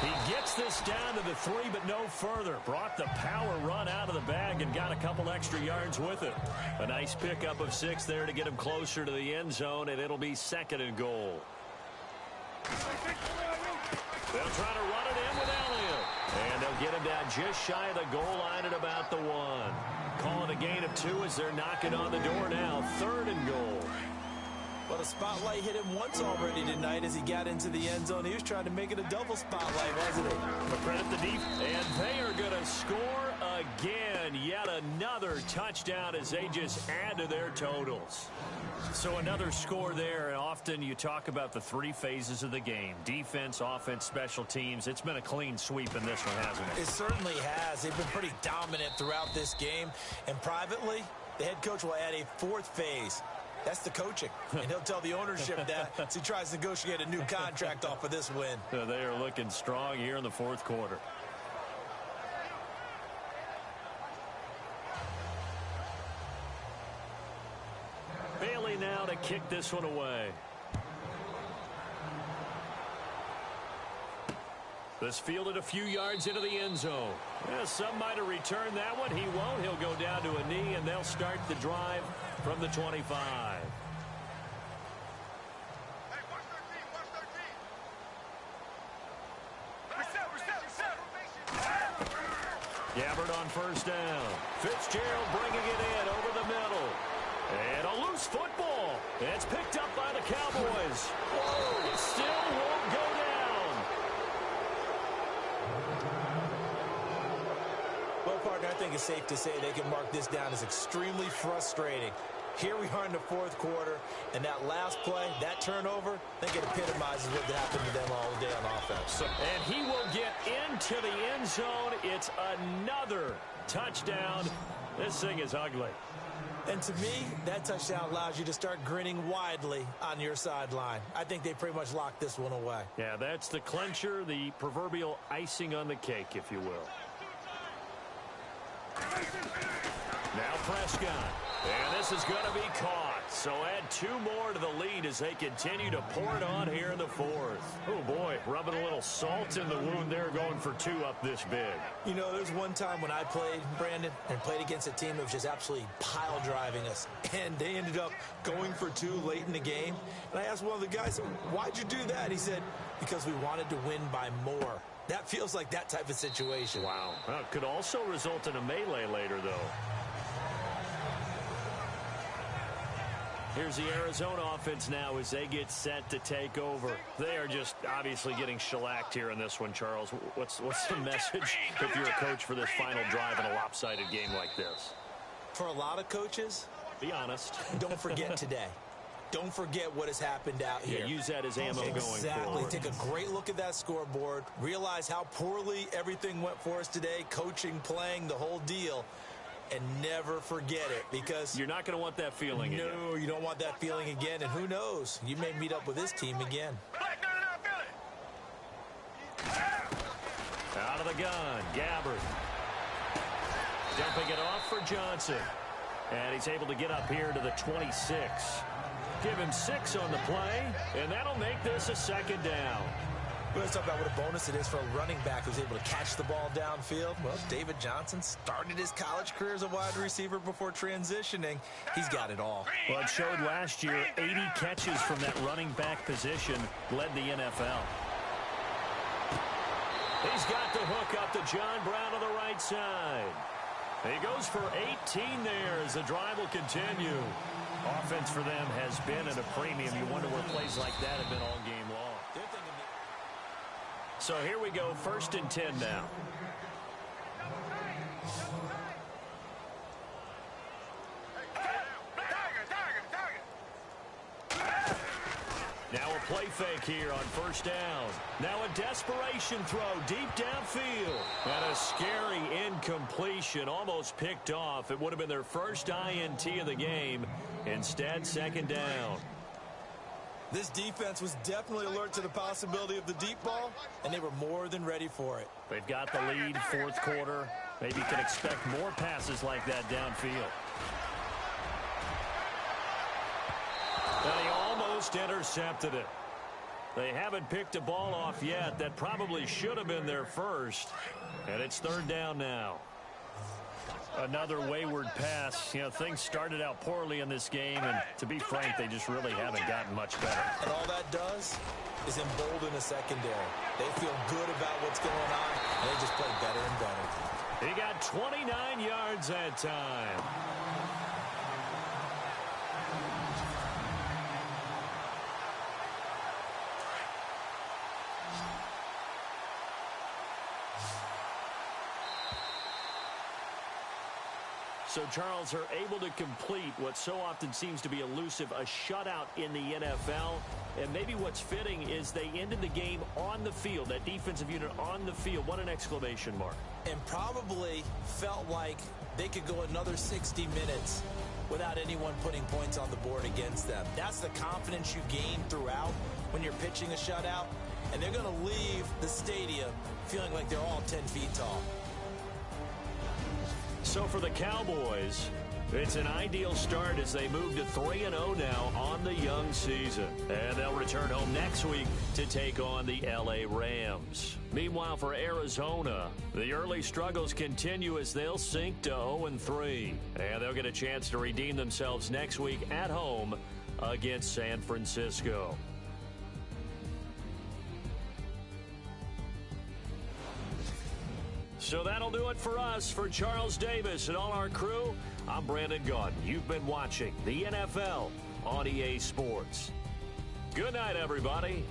He gets this down to the 3, but no further. Brought the power run out of the bag and got a couple extra yards with it. A nice pickup of 6 there to get him closer to the end zone, and it'll be 2nd and goal. They'll try to run it in with Elliott. And they'll get him down just shy of the goal line at about the 1. Calling a gain of 2 as they're knocking on the door now. 3rd and goal. Well, the spotlight hit him once already tonight as he got into the end zone. He was trying to make it a double spotlight, wasn't he? But credit the deep. And they are going to score again. Yet another touchdown as they just add to their totals. So another score there, and often you talk about the 3 phases of the game. Defense, offense, special teams. It's been a clean sweep in this one, hasn't it? It certainly has. They've been pretty dominant throughout this game. And privately, the head coach will add a 4th phase. That's the coaching. And he'll tell the ownership that as he tries to negotiate a new contract off of this win. They are looking strong here in the 4th quarter. Bailey now to kick this one away. This fielded a few yards into the end zone. Yeah, some might have returned that one. He won't. He'll go down to a knee, and they'll start the drive from the 25. Gabbard on first down. Fitzgerald bringing it in over the middle. And a loose football. It's picked up by the Cowboys. Whoa, it still won't go down. Well, partner, I think it's safe to say they can mark this down as extremely frustrating. Here we are in the 4th quarter, and that last play, that turnover, I think it epitomizes what happened to them all day on offense. And he will get into the end zone. It's another touchdown. This thing is ugly. And to me, that touchdown allows you to start grinning widely on your sideline. I think they pretty much locked this one away. Yeah, that's the clincher, the proverbial icing on the cake, if you will. Now Prescott. And this is going to be caught. So add 2 more to the lead as they continue to pour it on here in the fourth. Oh, boy, rubbing a little salt in the wound there, going for 2 up this big. You know, there's one time when I played, Brandon, and played against a team that was just absolutely pile driving us, and they ended up going for 2 late in the game. And I asked one of the guys, why'd you do that? He said, because we wanted to win by more. That feels like that type of situation. Wow. Well, it could also result in a melee later, though. Here's the Arizona offense now as they get set to take over. They are just obviously getting shellacked here in this one, Charles. What's the message if you're a coach for this final drive in a lopsided game like this? For a lot of coaches, be honest. Don't forget today. Don't forget what has happened out here. Yeah, use that as ammo going forward. Exactly. Take a great look at that scoreboard. Realize how poorly everything went for us today. Coaching, playing, the whole deal. And never forget it, because you're not going to want that feeling again. No, you don't want that feeling again. And who knows? You may meet up with this team again. Out of the gun, Gabbard. Dumping it off for Johnson. And he's able to get up here to the 26. Give him 6 on the play, and that'll make this a second down. Let's talk about what a bonus it is for a running back who's able to catch the ball downfield. Well, David Johnson started his college career as a wide receiver before transitioning. He's got it all. Well, it showed last year 80 catches from that running back position led the NFL. He's got the hook up to John Brown on the right side. He goes for 18 there as the drive will continue. Offense for them has been at a premium. You wonder where plays like that have been all game long. So here we go, 1st and 10 now. Now a play fake here on 1st down. Now a desperation throw deep downfield. And a scary incompletion, almost picked off. It would have been their first INT of the game. Instead, 2nd down. This defense was definitely alert to the possibility of the deep ball, and they were more than ready for it. They've got the lead, 4th quarter. Maybe you can expect more passes like that downfield. And he almost intercepted it. They haven't picked a ball off yet. That probably should have been their first. And it's 3rd down now. Another wayward pass. You know, things started out poorly in this game, and to be frank, they just really haven't gotten much better. And all that does is embolden the secondary. They feel good about what's going on, and they just play better and better. He got 29 yards that time. So, Charles, are able to complete what so often seems to be elusive, a shutout in the NFL. And maybe what's fitting is they ended the game on the field, that defensive unit on the field. What an exclamation mark. And probably felt like they could go another 60 minutes without anyone putting points on the board against them. That's the confidence you gain throughout when you're pitching a shutout. And they're going to leave the stadium feeling like they're all 10 feet tall. So for the Cowboys, it's an ideal start as they move to 3-0 now on the young season. And they'll return home next week to take on the L.A. Rams. Meanwhile, for Arizona, the early struggles continue as they'll sink to 0-3. And they'll get a chance to redeem themselves next week at home against San Francisco. So that'll do it for us. For Charles Davis and all our crew, I'm Brandon Gaudin. You've been watching the NFL on EA Sports. Good night, everybody.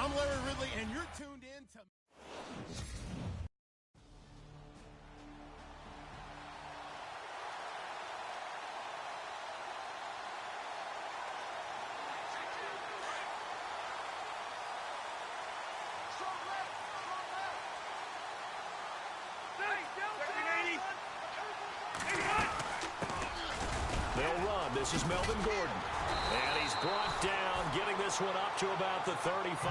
I'm Larry Ridley, and you're tuned in to... They'll run. This is Melvin Gordon. And he's brought down, getting this one up to about the 35.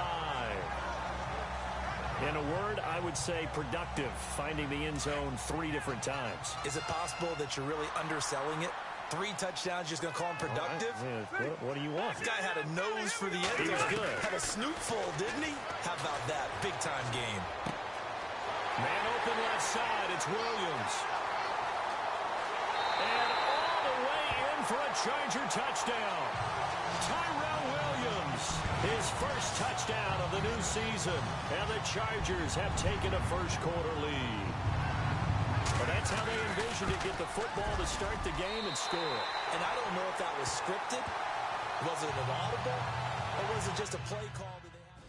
In a word, I would say productive, finding the end zone 3 different times. Is it possible that you're really underselling it? 3 touchdowns, just going to call him productive? Right. What do you want? This guy had a nose for the end zone. He was good. Had a snoot full, didn't he? How about that? Big-time game. Man open left side. It's Williams. And all the way in for a Charger touchdown. Tyrell Williams, his first touchdown of the new season. And the Chargers have taken a first-quarter lead. But that's how they envisioned to get the football to start the game and score. And I don't know if that was scripted. Was it an audible? Or was it just a play call that they had?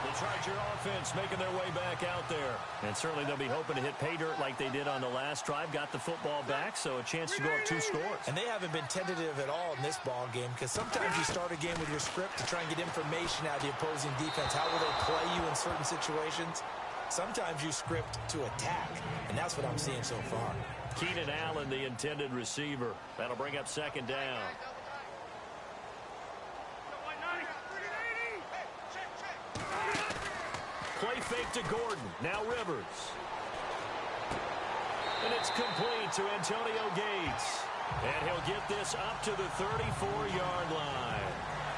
The Charger offense making their way back out there. And certainly they'll be hoping to hit pay dirt like they did on the last drive. Got the football back, so a chance to go up 2 scores. And they haven't been tentative at all in this ball game, because sometimes you start a game with your script to try and get information out of the opposing defense. How will they play you in certain situations? Sometimes you script to attack, and that's what I'm seeing so far. Keenan Allen, the intended receiver. That'll bring up second down. Play fake to Gordon. Now Rivers. And it's complete to Antonio Gates. And he'll get this up to the 34-yard line.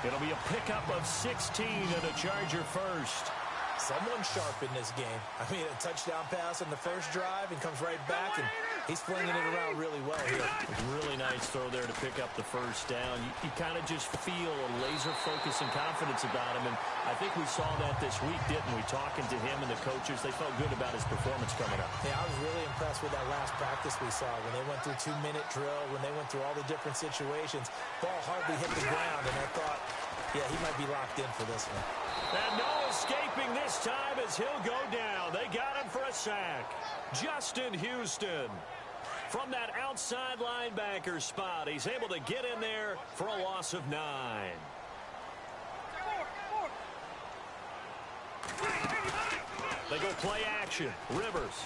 It'll be a pickup of 16 and a Charger first. Someone sharp in this game. I mean, a touchdown pass on the first drive and comes right back, and he's flinging it around really well here. Really nice throw there to pick up the first down. You kind of just feel a laser focus and confidence about him, and I think we saw that this week, didn't we? Talking to him and the coaches, they felt good about his performance coming up. Yeah, I was really impressed with that last practice we saw when they went through 2-minute drill, when they went through all the different situations. Ball hardly hit the ground, and I thought, yeah, he might be locked in for this one. And no escaping this time as he'll go down. They got him for a sack. Justin Houston. From that outside linebacker spot, he's able to get in there for a loss of 9. They go play action. Rivers.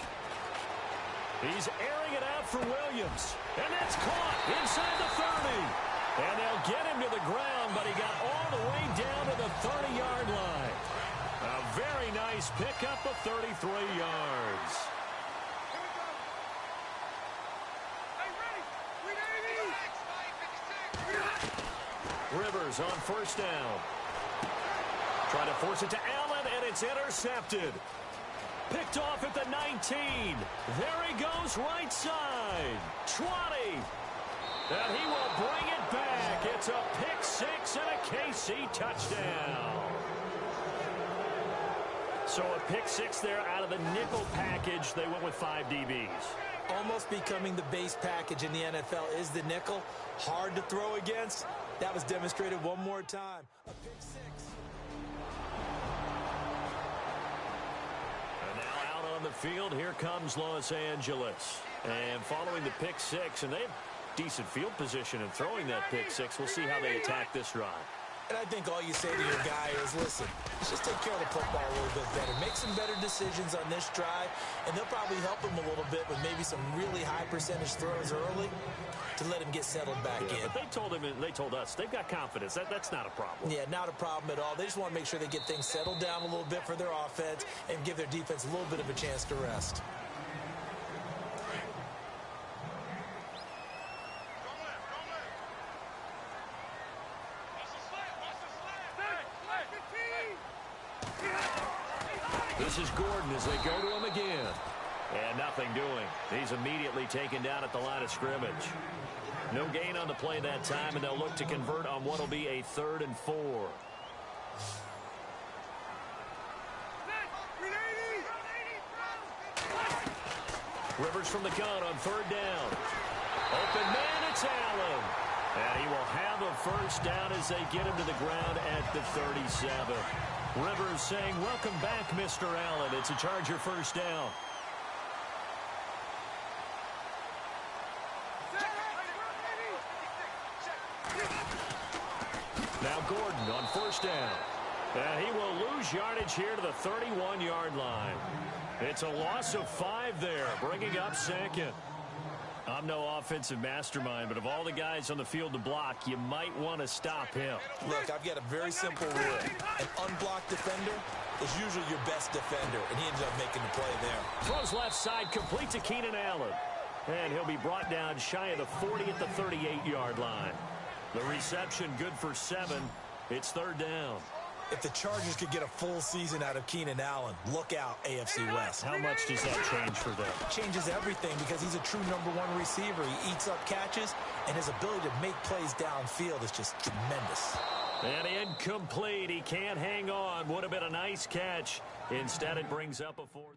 He's airing it out for Williams. And that's caught inside the 30. And they'll get him to the ground, but he got all the way down to the 30-yard line. A very nice pickup of 33 yards. Rivers on first down. Trying to force it to Allen, and it's intercepted. Picked off at the 19. There he goes right side. 20. And he will bring it back. It's a pick 6 and a KC touchdown. So a pick 6 there out of the nickel package. They went with 5 DBs. Almost becoming the base package in the NFL is the nickel. Hard to throw against. That was demonstrated one more time. A pick 6. And now out on the field, here comes Los Angeles. And following the pick 6, and they have decent field position in throwing that pick 6. We'll see how they attack this drive. And I think all you say to your guy is, listen, just take care of the football a little bit better. Make some better decisions on this drive, and they'll probably help him a little bit with maybe some really high percentage throws early to let him get settled back in. But they told him, and they told us, they've got confidence. That's not a problem. Yeah, not a problem at all. They just want to make sure they get things settled down a little bit for their offense and give their defense a little bit of a chance to rest. This is Gordon as they go to him again. And nothing doing. He's immediately taken down at the line of scrimmage. No gain on the play that time, and they'll look to convert on what will be a 3rd and 4. Rivers from the gun on 3rd down. Open man, it's Allen. And he will have a first down as they get him to the ground at the 37. Rivers saying, welcome back, Mr. Allen. It's a Charger first down. Now Gordon on first down. And he will lose yardage here to the 31-yard line. It's a loss of 5 there, bringing up second. I'm no offensive mastermind, but of all the guys on the field to block, you might want to stop him. Look, I've got a very simple rule. An unblocked defender is usually your best defender, and he ended up making the play there. Throws left side, complete to Keenan Allen. And he'll be brought down shy of the 40 at the 38-yard line. The reception good for 7. It's third down. If the Chargers could get a full season out of Keenan Allen, look out, AFC West. How much does that change for them? It changes everything because he's a true #1 receiver. He eats up catches, and his ability to make plays downfield is just tremendous. And incomplete. He can't hang on. Would have been a nice catch. Instead, it brings up a 4th.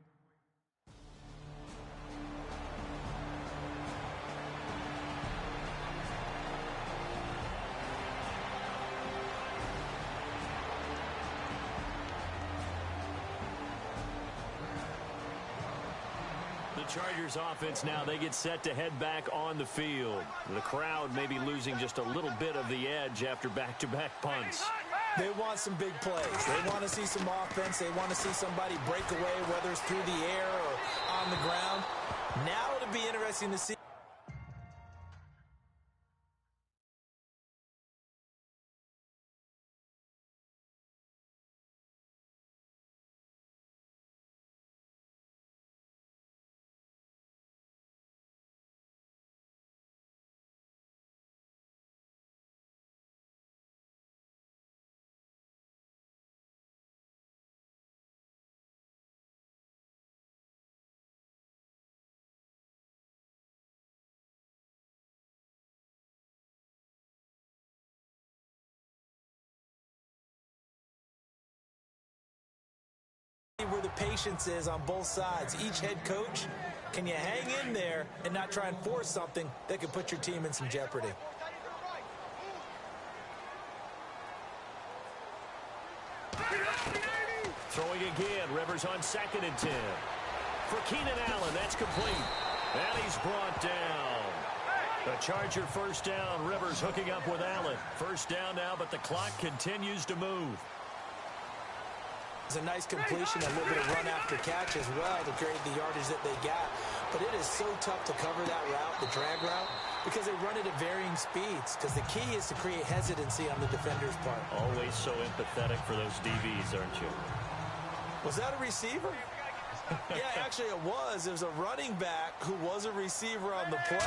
The Chargers offense now, they get set to head back on the field. The crowd may be losing just a little bit of the edge after back-to-back punts. They want some big plays. They want to see some offense. They want to see somebody break away, whether it's through the air or on the ground. Now it'll be interesting to see. Where the patience is on both sides. Each head coach, can you hang in there and not try and force something that could put your team in some jeopardy? Throwing again, Rivers on 2nd and 10. For Keenan Allen, that's complete. And he's brought down. The Charger first down. Rivers hooking up with Allen. First down now, but the clock continues to move. It's a nice completion, a little bit of run after catch as well to create the yardage that they got. But it is so tough to cover that route, the drag route, because they run it at varying speeds. Because the key is to create hesitancy on the defender's part. Always so empathetic for those DBs, aren't you? Was that a receiver? Yeah, actually it was. There was a running back who was a receiver on the play.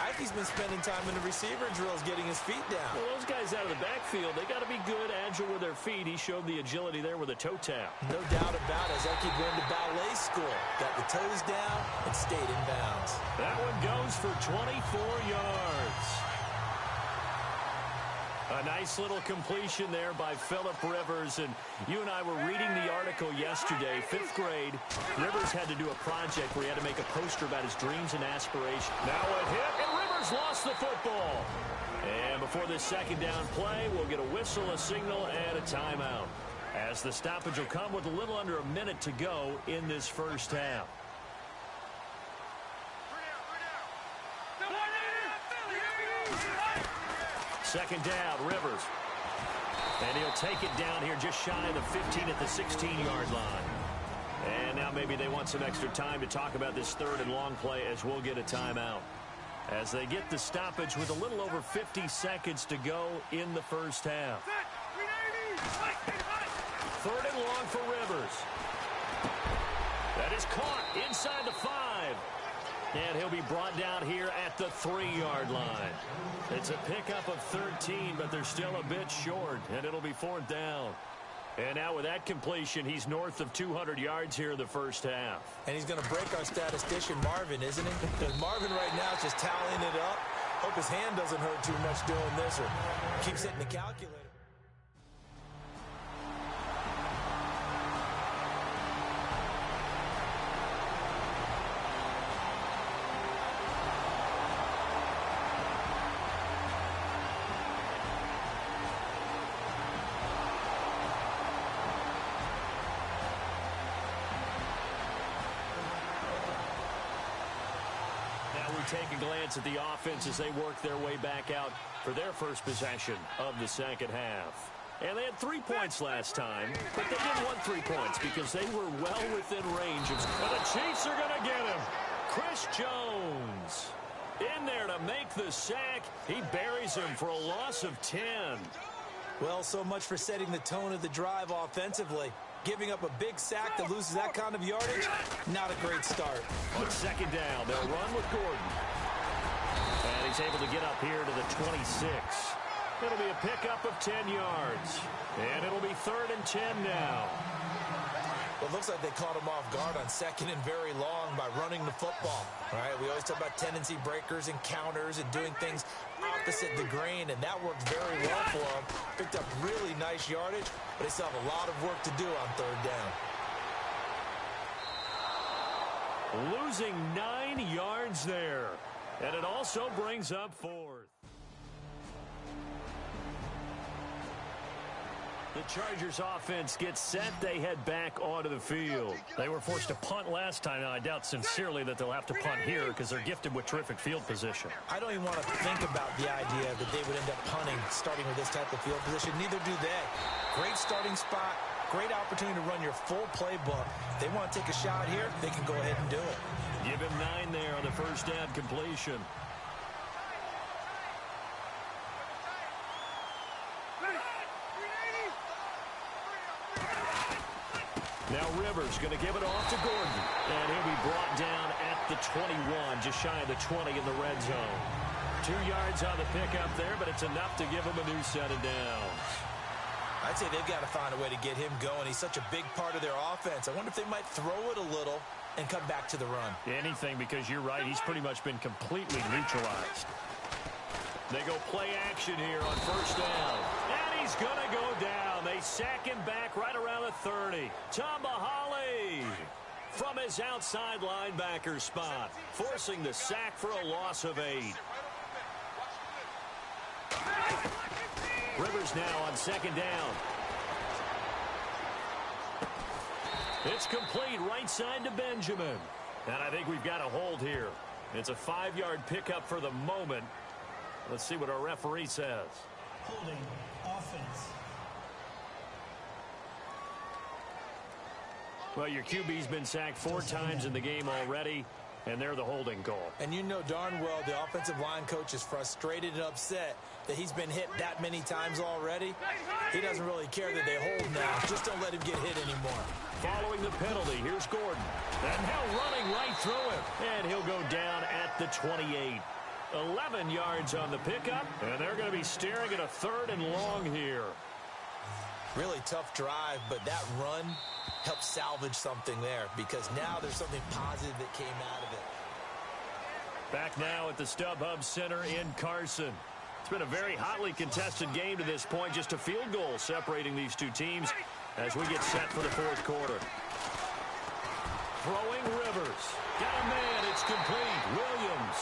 Ike's been spending time in the receiver drills getting his feet down. Well, those guys out of the backfield, they got to be good, agile with their feet. He showed the agility there with a toe tap. No doubt about it. As Ike going to ballet school. Got the toes down and stayed in bounds. That one goes for 24 yards. A nice little completion there by Phillip Rivers. And you and I were reading the article yesterday, 5th grade. Rivers had to do a project where he had to make a poster about his dreams and aspirations. Now a hit, and Rivers lost the football. And before this second down play, we'll get a whistle, a signal, and a timeout. As the stoppage will come with a little under a minute to go in this first half. Second down, Rivers. And he'll take it down here just shy of the 15 at the 16-yard line. And now maybe they want some extra time to talk about this 3rd and long play as we'll get a timeout. As they get the stoppage with a little over 50 seconds to go in the first half. 3rd and long for Rivers. That is caught inside the 5. And he'll be brought down here at the 3-yard line. It's a pickup of 13, but they're still a bit short, and it'll be 4th down. And now with that completion, he's north of 200 yards here in the first half. And he's going to break our statistician, Marvin, isn't he? Because Marvin right now is just tallying it up. Hope his hand doesn't hurt too much doing this or keeps hitting the calculator. take a glance at the offense as they work their way back out for their first possession of the second half. And they had 3 points last time, but they didn't want 3 points because they were well within range. And the Chiefs are going to get him. Chris Jones in there to make the sack. He buries him for a loss of 10. Well, so much for setting the tone of the drive offensively. Giving up a big sack that loses that kind of yardage, not a great start. On second down, they'll run with Gordon. And he's able to get up here to the 26. It'll be a pickup of 10 yards. And it'll be 3rd and 10 now. Well, it looks like they caught him off guard on 2nd and very long by running the football. All right, we always talk about tendency breakers and counters and doing things opposite the grain, and that worked very well for them. Picked up really nice yardage, but they still have a lot of work to do on 3rd down. Losing 9 yards there. And it also brings up 4th. The Chargers offense gets set. They head back onto the field. They were forced to punt last time. Now, I doubt sincerely that they'll have to punt here because they're gifted with terrific field position. I don't even want to think about the idea that they would end up punting starting with this type of field position. Neither do they. Great starting spot. Great opportunity to run your full playbook. If they want to take a shot here, they can go ahead and do it. Give him 9 there on the first down completion. Now Rivers going to give it off to Gordon. And he'll be brought down at the 21, just shy of the 20 in the red zone. 2 yards on the pickup there, but it's enough to give him a new set of downs. I'd say they've got to find a way to get him going. He's such a big part of their offense. I wonder if they might throw it a little and come back to the run. Anything, because you're right. He's pretty much been completely neutralized. They go play action here on first down. And he's going to go down. They sack him back right around the 30. Tambahali from his outside linebacker spot, forcing the sack for a loss of 8. Rivers now on second down. It's complete right side to Benjamin. And I think we've got a hold here. It's a 5-yard pickup for the moment. Let's see what our referee says. Holding offense. Well, your QB's been sacked 4 times in the game already, and they're the holding call. And you know darn well the offensive line coach is frustrated and upset that he's been hit that many times already. He doesn't really care that they hold now. Just don't let him get hit anymore. Following the penalty, here's Gordon. And now running right through him. And he'll go down at the 28. 11 yards on the pickup, and they're going to be staring at a 3rd and long here. Really tough drive, but that run helped salvage something there because now there's something positive that came out of it. Back now at the StubHub Center in Carson. It's been a very hotly contested game to this point. Just a field goal separating these two teams as we get set for the 4th quarter. Throwing Rivers. Got a man. It's complete. Williams.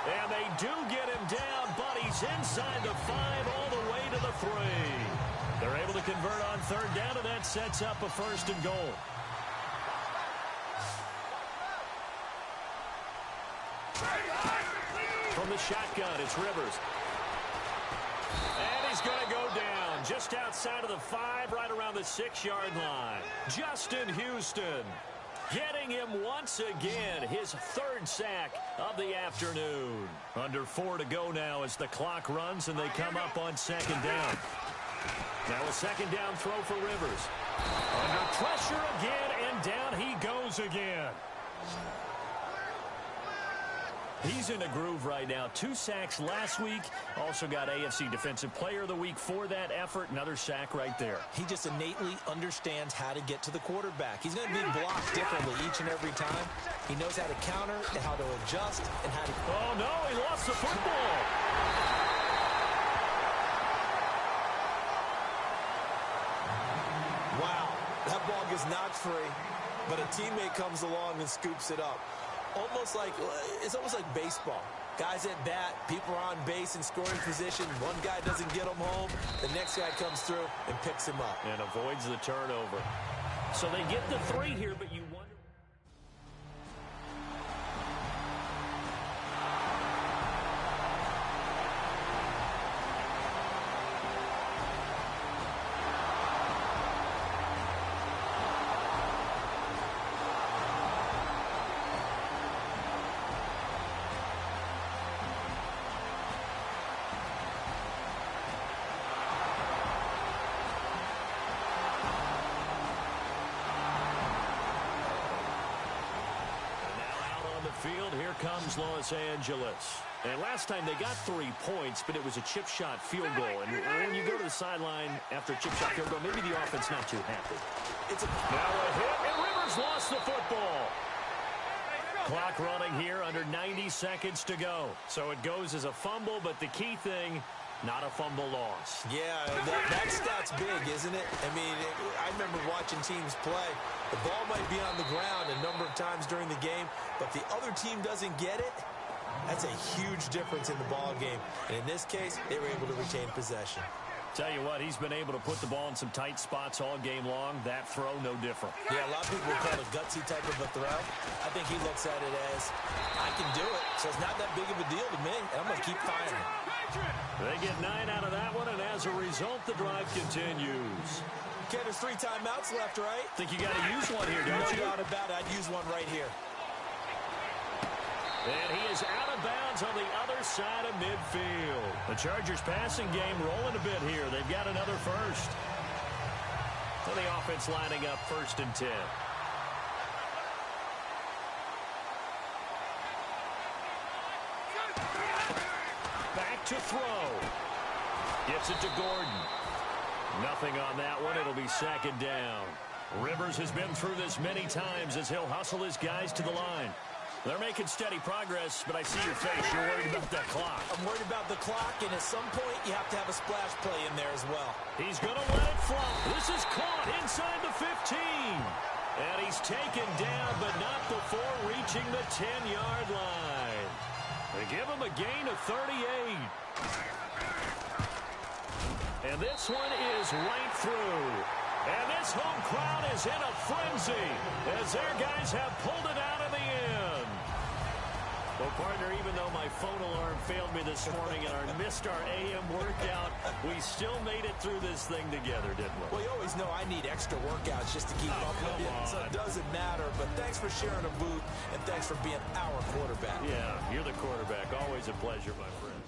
And they do get him down, but he's inside the 5 all the way to the 3. They're able to convert on 3rd down, and that sets up a 1st and goal. From the shotgun, it's Rivers. And he's going to go down just outside of the 5, right around the 6-yard line. Justin Houston getting him once again, his 3rd sack of the afternoon. Under 4 to go now as the clock runs and they come up on 2nd down. Now a 2nd down throw for Rivers. Under pressure again, and down he goes again. He's in a groove right now. 2 sacks last week. Also got AFC Defensive Player of the Week for that effort. Another sack right there. He just innately understands how to get to the quarterback. He's going to be blocked differently each and every time. He knows how to counter, how to adjust, and how to... Oh, no, he lost the football. Wow, that ball gets knocked free, but a teammate comes along and scoops it up. It's almost like baseball. Guys at bat, people are on base in scoring position. One guy doesn't get him home. The next guy comes through and picks him up. And avoids the turnover. So they get the 3 here, but you wonder. midfield. Here comes Los Angeles. And last time they got 3 points, but it was a chip shot field goal. And when you go to the sideline after a chip shot field goal, maybe the offense not too happy. Now a hit, and Rivers lost the football. Clock running here, under 90 seconds to go. So it goes as a fumble, but the key thing, not a fumble loss. Yeah, that stat's big, isn't it? I mean, I remember watching teams play. The ball might be on the ground a number of times during the game, but the other team doesn't get it. That's a huge difference in the ball game. And in this case, they were able to retain possession. Tell you what, he's been able to put the ball in some tight spots all game long. That throw, no different. Yeah, a lot of people would call it a gutsy type of a throw. I think he looks at it as, I can do it, so it's not that big of a deal to me, and I'm going to keep firing. They get 9 out of that one, and as a result, the drive continues. Okay, there's 3 timeouts left, right? Think you got to use one here, don't you? No doubt about it. I'd use one right here. And he is out of bounds on the other side of midfield. The Chargers passing game rolling a bit here. They've got another first. So the offense lining up 1st and 10. Back to throw. Gets it to Gordon. Nothing on that one. It'll be 2nd down. Rivers has been through this many times as he'll hustle his guys to the line. They're making steady progress, but I see your face. You're worried about that clock. I'm worried about the clock, and at some point, you have to have a splash play in there as well. He's going to let it fly. This is caught inside the 15. And he's taken down, but not before reaching the 10-yard line. They give him a gain of 38. And this one is right through. And this home crowd is in a frenzy as their guys have pulled it out of the end. Well, partner, even though my phone alarm failed me this morning and I missed our AM workout, we still made it through this thing together, didn't we? Well, you always know I need extra workouts just to keep up with you, so it doesn't matter. But thanks for sharing a boot, and thanks for being our quarterback. Yeah, you're the quarterback. Always a pleasure, my friend.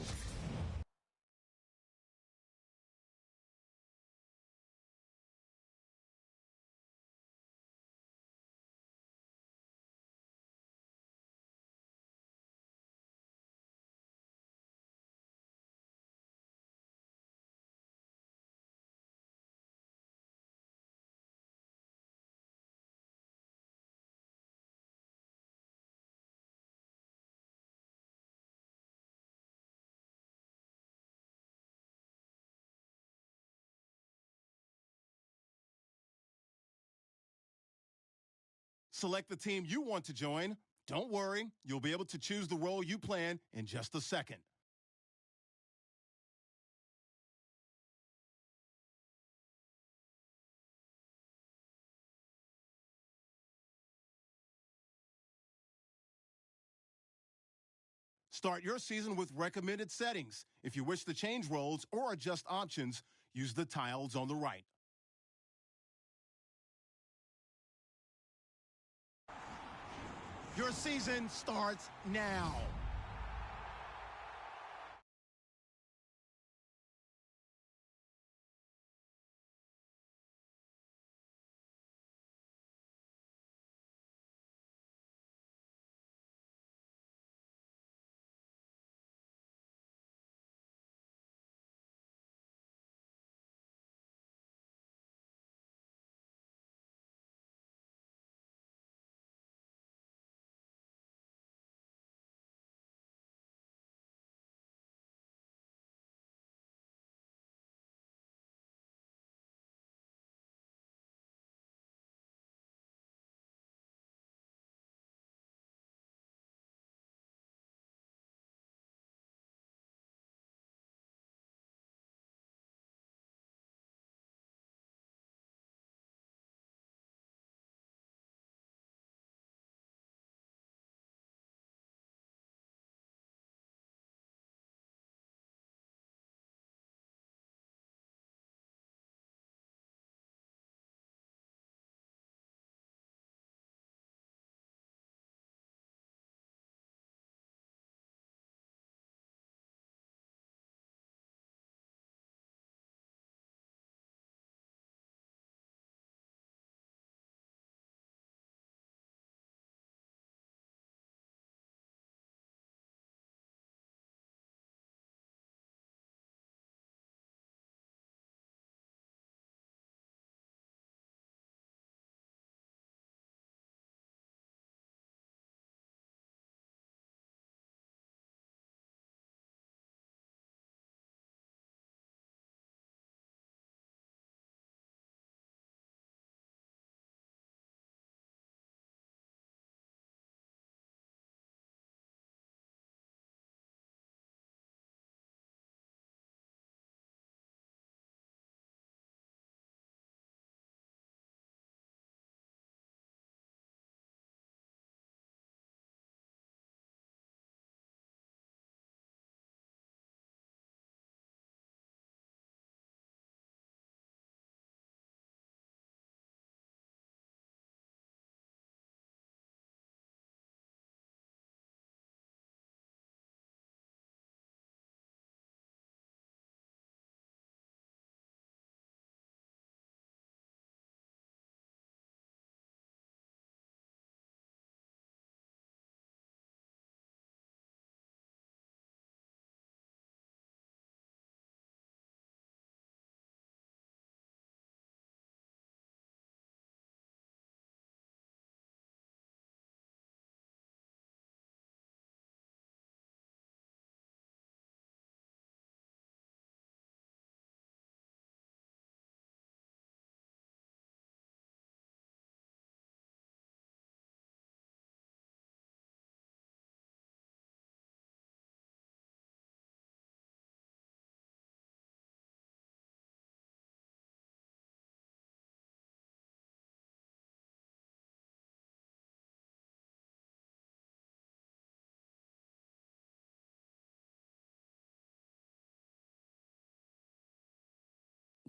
Select the team you want to join. Don't worry, you'll be able to choose the role you plan in just a second. Start your season with recommended settings. If you wish to change roles or adjust options, use the tiles on the right. Your season starts now.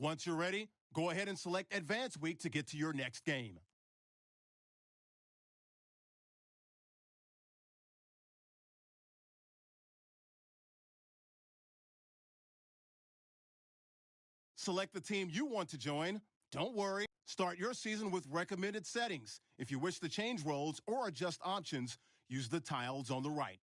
Once you're ready, go ahead and select Advanced Week to get to your next game. Select the team you want to join. Don't worry. Start your season with recommended settings. If you wish to change roles or adjust options, use the tiles on the right.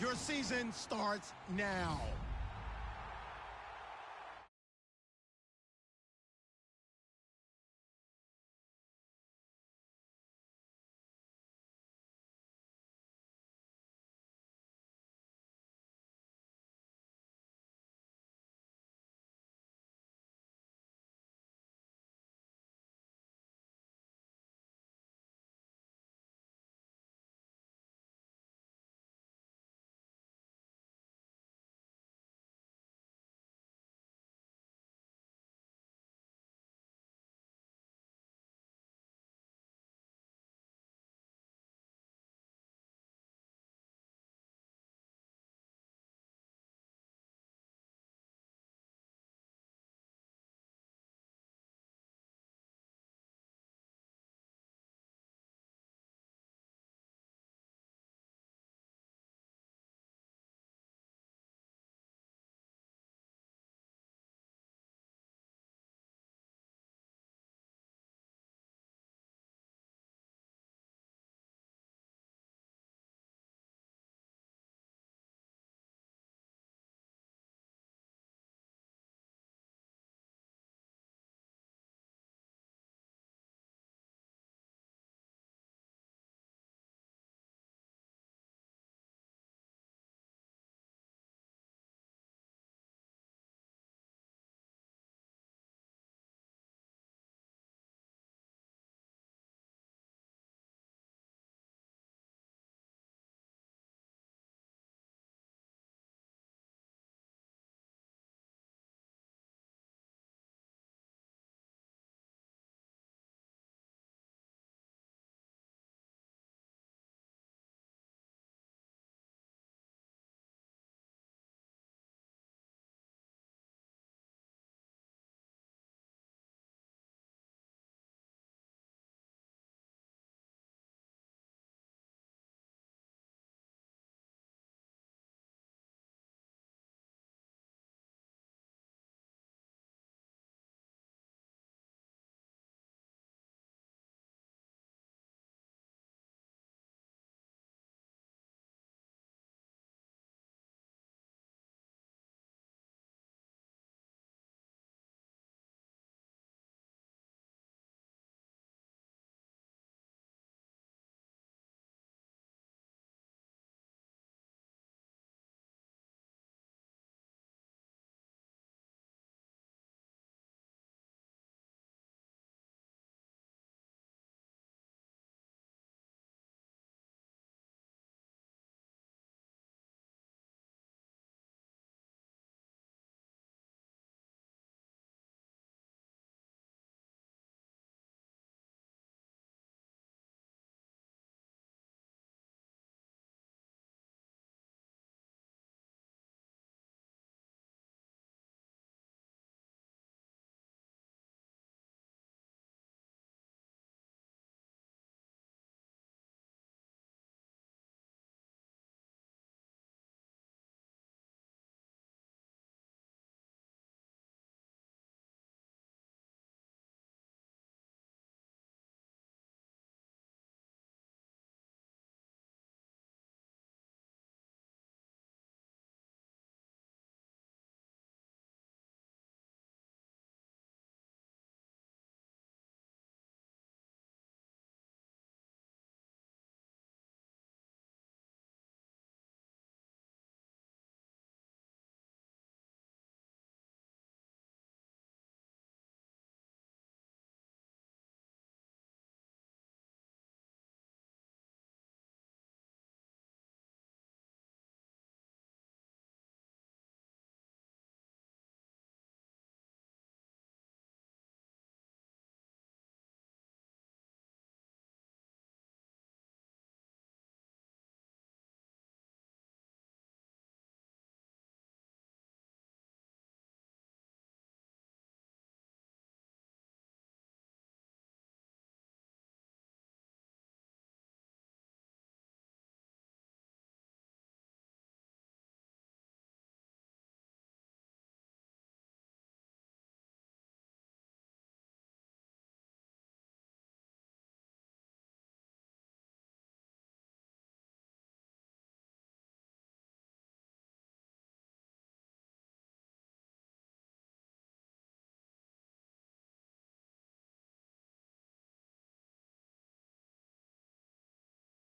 Your season starts now.